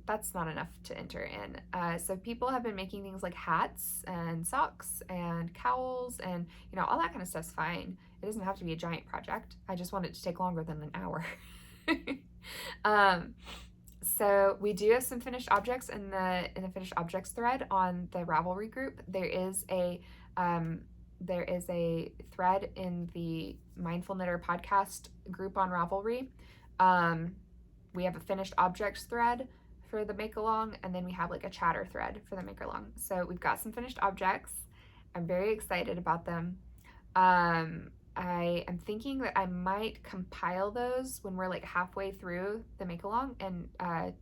[SPEAKER 1] that's not enough to enter in. So people have been making things like hats and socks and cowls and, you know, all that kind of stuff's fine. It doesn't have to be a giant project. I just want it to take longer than an hour. So we do have some finished objects in the finished objects thread on the Ravelry group. There is a thread in the Mindful Knitter podcast group on Ravelry. We have a finished objects thread for the Make-Along, and then we have like a chatter thread for the Make-Along. So we've got some finished objects. I'm very excited about them. I am thinking that I might compile those when we're like halfway through the Make-Along and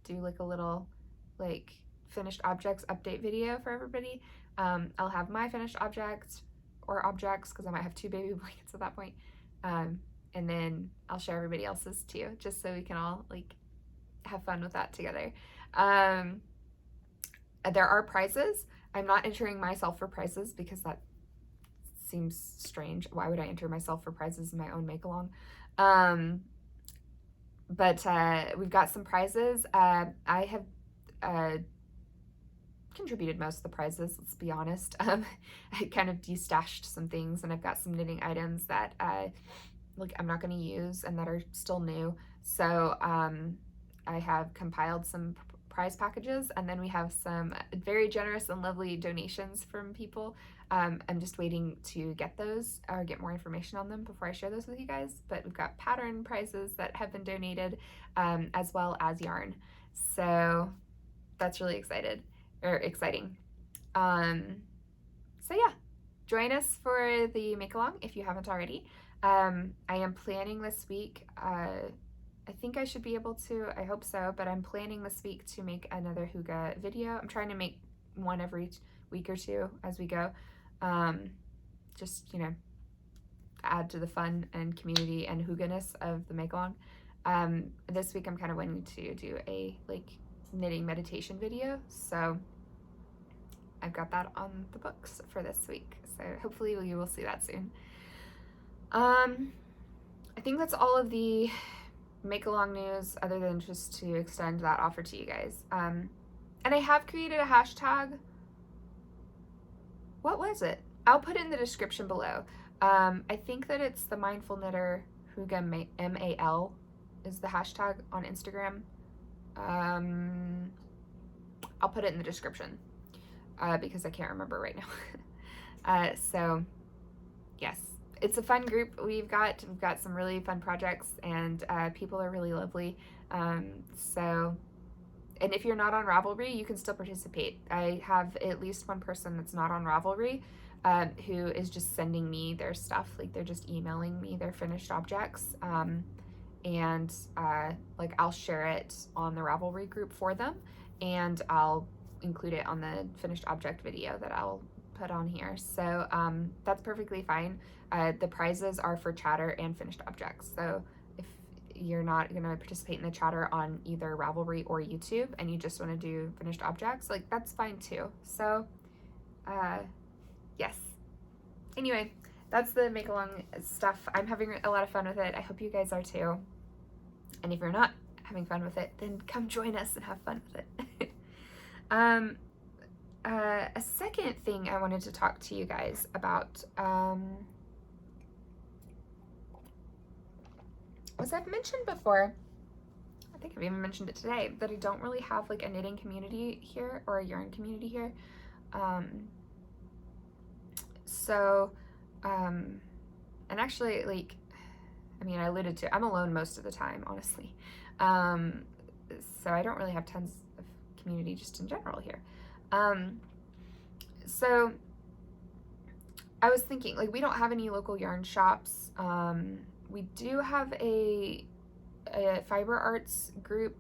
[SPEAKER 1] do like a little like finished objects update video for everybody. I'll have my finished objects because I might have 2 baby blankets at that point. And then I'll share everybody else's too, just so we can all like have fun with that together. There are prizes. I'm not entering myself for prizes because that seems strange. Why would I enter myself for prizes in my own Make-Along? But we've got some prizes. I have contributed most of the prizes, let's be honest. I kind of destashed some things, and I've got some knitting items that I'm not going to use and that are still new. So I have compiled some prize packages, and then we have some very generous and lovely donations from people. I'm just waiting to get those or get more information on them before I share those with you guys. But we've got pattern prizes that have been donated, as well as yarn. So that's really exciting. So yeah, join us for the Make-Along if you haven't already. I am planning this week, I think I should be able to, I hope so, but I'm planning this week to make another Hygge video. I'm trying to make one every week or 2 as we go. Just, you know, add to the fun and community and Hygge-ness of the Make-Along. This week I'm kind of wanting to do a like knitting meditation video, so I've got that on the books for this week. So hopefully you will see that soon. I think that's all of the Make-Along news, other than just to extend that offer to you guys. And I have created a hashtag. What was it? I'll put it in the description below. I think that it's the Mindful Knitter Hygge MAL is the hashtag on Instagram. I'll put it in the description because I can't remember right now. So yes, it's a fun group we've got some really fun projects, and people are really lovely. So, and if you're not on Ravelry, you can still participate. I have at least one person that's not on Ravelry, who is just sending me their stuff. Like, they're just emailing me their finished objects, and like, I'll share it on the Ravelry group for them, and I'll include it on the finished object video that I'll put on here. So that's perfectly fine. The prizes are for chatter and finished objects. So if you're not going to participate in the chatter on either Ravelry or YouTube, and you just want to do finished objects, like, that's fine too. So yes. Anyway, that's the make-along stuff. I'm having a lot of fun with it. I hope you guys are too. And if you're not having fun with it, then come join us and have fun with it. A second thing I wanted to talk to you guys about was, I've mentioned before, I think I've even mentioned it today, that I don't really have like a knitting community here or a yarn community here. And actually, like, I mean, I alluded to, I'm alone most of the time, honestly. So I don't really have tons of community just in general here. So I was thinking, like, we don't have any local yarn shops. We do have a fiber arts group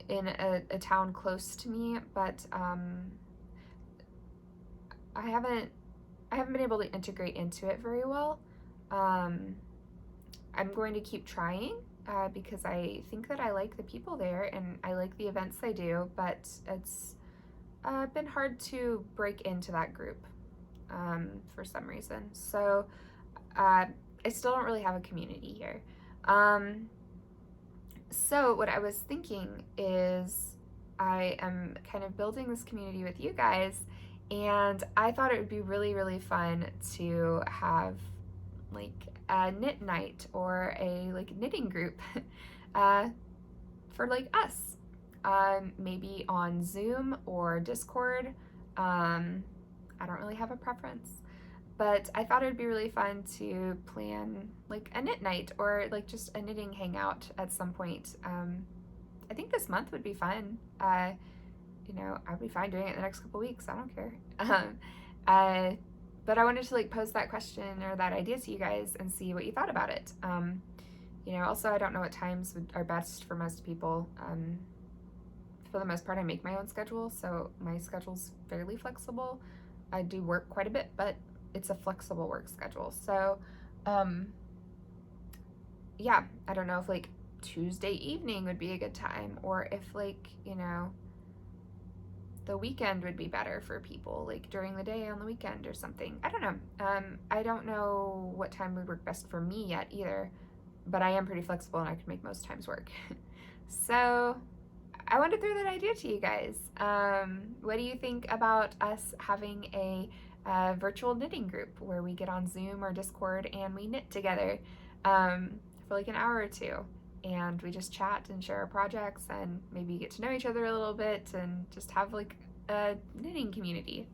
[SPEAKER 1] in a town close to me, but I haven't been able to integrate into it very well. I'm going to keep trying because I think that I like the people there and I like the events they do, but it's been hard to break into that group for some reason. So I still don't really have a community here. So what I was thinking is, I am kind of building this community with you guys, and I thought it would be really, really fun to have like a knit night or a like knitting group for like us, maybe on Zoom or Discord. I don't really have a preference, but I thought it would be really fun to plan like a knit night or like just a knitting hangout at some point. I think this month would be fun. You know, I'd be fine doing it the next couple weeks. I don't care. But I wanted to like pose that question or that idea to you guys and see what you thought about it. You know, also, I don't know what times are best for most people. For the most part, I make my own schedule, so my schedule's fairly flexible. I do work quite a bit, but it's a flexible work schedule. So, yeah, I don't know if like Tuesday evening would be a good time, or if like, you know, the weekend would be better for people, like during the day on the weekend or something. I don't know. I don't know what time would work best for me yet either, but I am pretty flexible and I can make most times work. So I wanted to throw that idea to you guys. What do you think about us having a virtual knitting group where we get on Zoom or Discord and we knit together for like an hour or two? And we just chat and share our projects and maybe get to know each other a little bit and just have like a knitting community.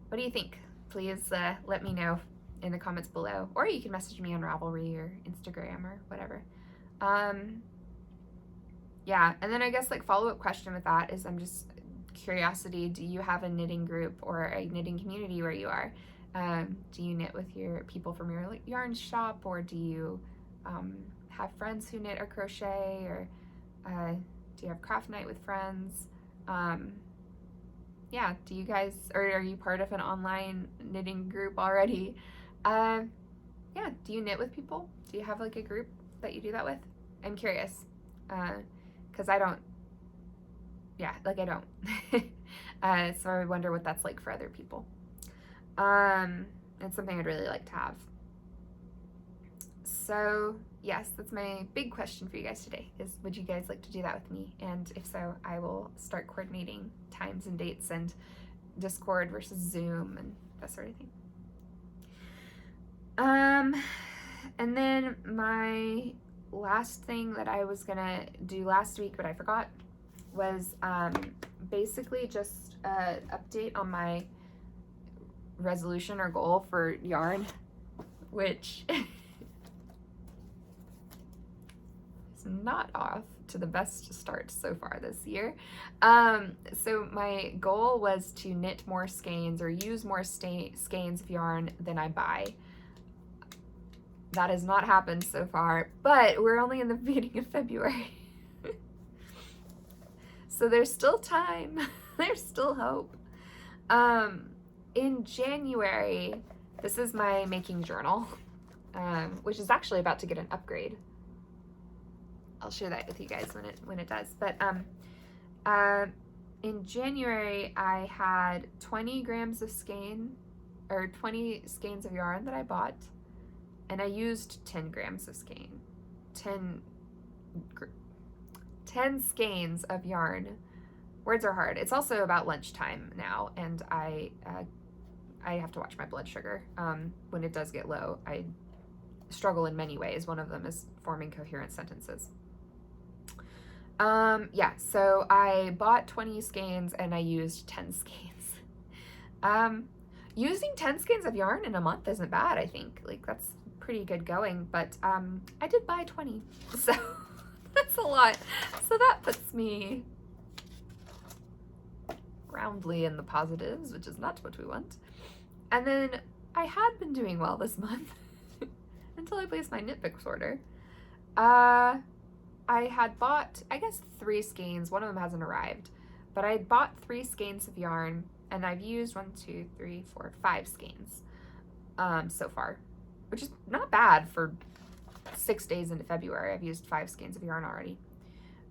[SPEAKER 1] What do you think? Please let me know in the comments below, or you can message me on Ravelry or Instagram or whatever. Yeah, and then I guess like follow-up question with that is, I'm just curiosity, do you have a knitting group or a knitting community where you are? Do you knit with your people from your yarn shop, or do you have friends who knit or crochet, or do you have craft night with friends? Yeah, do you guys, or are you part of an online knitting group already? Yeah, do you knit with people? Do you have like a group that you do that with? I'm curious, because I don't. Yeah, like I don't. So I wonder what that's like for other people. It's something I'd really like to have. So yes, that's my big question for you guys today, is would you guys like to do that with me? And if so, I will start coordinating times and dates and Discord versus Zoom and that sort of thing. And then my last thing that I was gonna do last week, but I forgot, was basically just an update on my resolution or goal for yarn, which is not off to the best start so far this year. So my goal was to knit more skeins or use more skeins of yarn than I buy. That has not happened so far, but we're only in the beginning of February. So there's still time. There's still hope. In January, this is my making journal, which is actually about to get an upgrade. I'll share that with you guys when it does. But in January, I had 20 grams of skein, or 20 skeins of yarn that I bought, and I used 10 grams of skein. 10 skeins of yarn. Words are hard. It's also about lunchtime now, and I have to watch my blood sugar. When it does get low, I struggle in many ways. One of them is forming coherent sentences. Yeah, so I bought 20 skeins and I used 10 skeins. Using 10 skeins of yarn in a month isn't bad, I think. Like, that's pretty good going, but I did buy 20, so that's a lot. So that puts me roundly in the positives, which is not what we want. And then I had been doing well this month until I placed my knit picks order. I had bought, I guess, 3 skeins. One of them hasn't arrived, but I had bought 3 skeins of yarn, and I've used 5 skeins so far, which is not bad for 6 days into February. I've used 5 skeins of yarn already.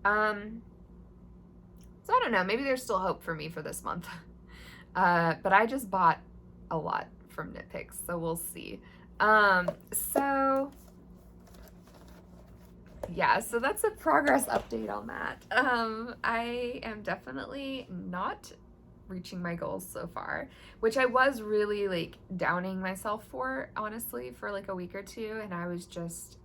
[SPEAKER 1] So I don't know, maybe there's still hope for me for this month. But I just bought a lot from Knit Picks, so we'll see. So yeah, so that's a progress update on that. I am definitely not reaching my goals so far, which I was really like downing myself for, honestly, for like a week or two, and I was just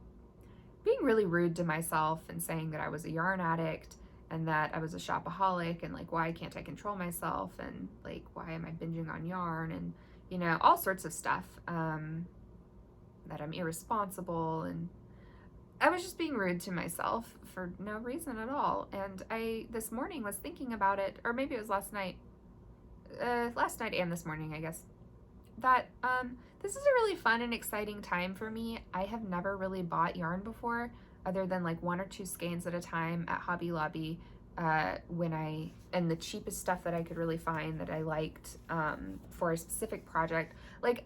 [SPEAKER 1] being really rude to myself and saying that I was a yarn addict and that I was a shopaholic and like, why can't I control myself, and like, why am I binging on yarn, and you know, all sorts of stuff, that I'm irresponsible, and I was just being rude to myself for no reason at all. And I this morning was thinking about it, or maybe it was last night and this morning, I guess, that this is a really fun and exciting time for me. I have never really bought yarn before, other than like 1 or 2 skeins at a time at Hobby Lobby, and the cheapest stuff that I could really find that I liked for a specific project. Like,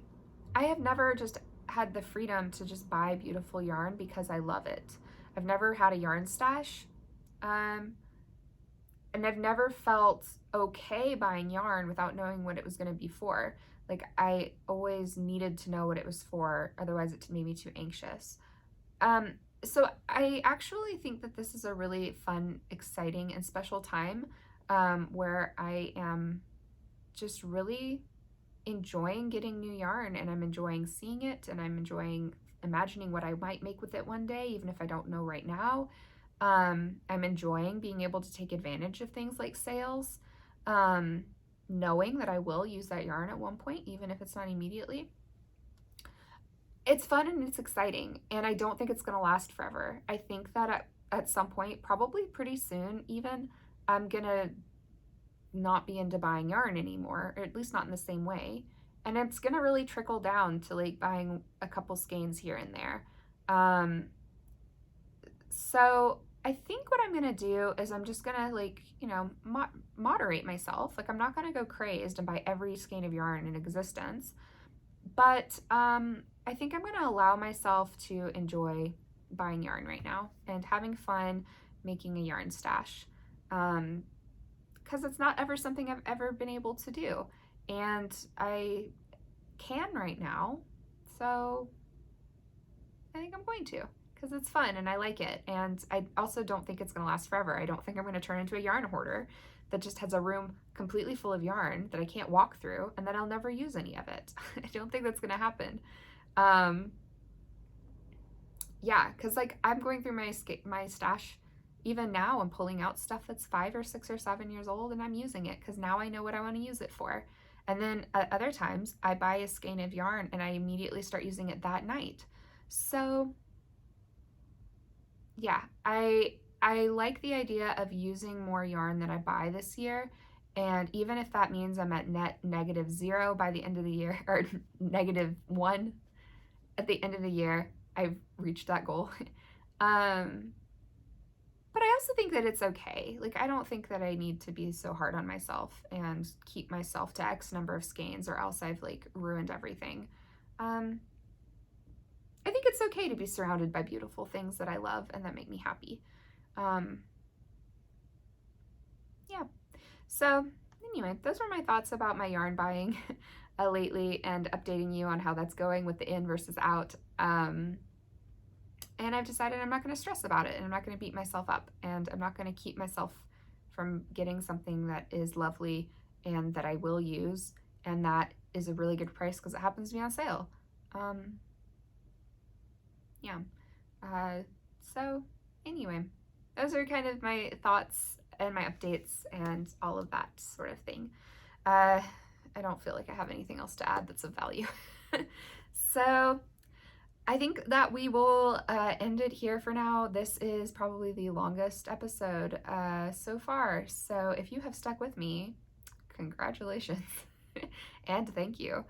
[SPEAKER 1] I have never just had the freedom to just buy beautiful yarn because I love it. I've never had a yarn stash, and I've never felt okay buying yarn without knowing what it was going to be for. Like, I always needed to know what it was for, otherwise it made me too anxious. So I actually think that this is a really fun, exciting, and special time where I am just really enjoying getting new yarn, and I'm enjoying seeing it, and I'm enjoying imagining what I might make with it one day, even if I don't know right now. I'm enjoying being able to take advantage of things like sales, knowing that I will use that yarn at one point, even if it's not immediately. It's fun and it's exciting, and I don't think it's going to last forever. I think that at some point, probably pretty soon even, I'm going to not be into buying yarn anymore, or at least not in the same way. And it's going to really trickle down to like buying a couple skeins here and there. So I think what I'm going to do is I'm just going to, like, you know, moderate myself. Like, I'm not going to go crazed and buy every skein of yarn in existence, but I think I'm going to allow myself to enjoy buying yarn right now and having fun making a yarn stash, because it's not ever something I've ever been able to do, and I can right now, so I think I'm going to, because it's fun and I like it. And I also don't think it's going to last forever. I don't think I'm going to turn into a yarn hoarder that just has a room completely full of yarn that I can't walk through and then I'll never use any of it. I don't think that's going to happen. Yeah, because like I'm going through my stash even now. I'm pulling out stuff that's 5 or 6 or 7 years old, and I'm using it because now I know what I want to use it for. And then at other times, I buy a skein of yarn and I immediately start using it that night. So yeah, I like the idea of using more yarn than I buy this year. And even if that means I'm at net -0 by the end of the year, or -1 at the end of the year, I've reached that goal. But I also think that it's okay. Like, I don't think that I need to be so hard on myself and keep myself to X number of skeins, or else I've like ruined everything. I think it's okay to be surrounded by beautiful things that I love and that make me happy. Yeah. So anyway, those were my thoughts about my yarn buying lately, and updating you on how that's going with the in versus out. And I've decided I'm not going to stress about it, and I'm not going to beat myself up, and I'm not going to keep myself from getting something that is lovely and that I will use and that is a really good price because it happens to be on sale. Yeah. So anyway, those are kind of my thoughts and my updates and all of that sort of thing. I don't feel like I have anything else to add that's of value. So I think that we will end it here for now. This is probably the longest episode so far. So if you have stuck with me, congratulations and thank you.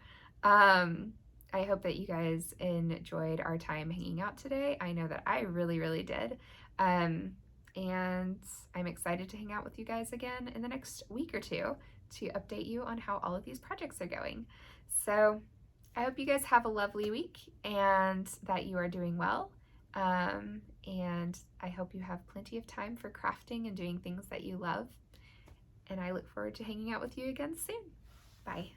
[SPEAKER 1] I hope that you guys enjoyed our time hanging out today. I know that I really, really did. And I'm excited to hang out with you guys again in the next week or two to update you on how all of these projects are going. So I hope you guys have a lovely week and that you are doing well. And I hope you have plenty of time for crafting and doing things that you love. And I look forward to hanging out with you again soon. Bye.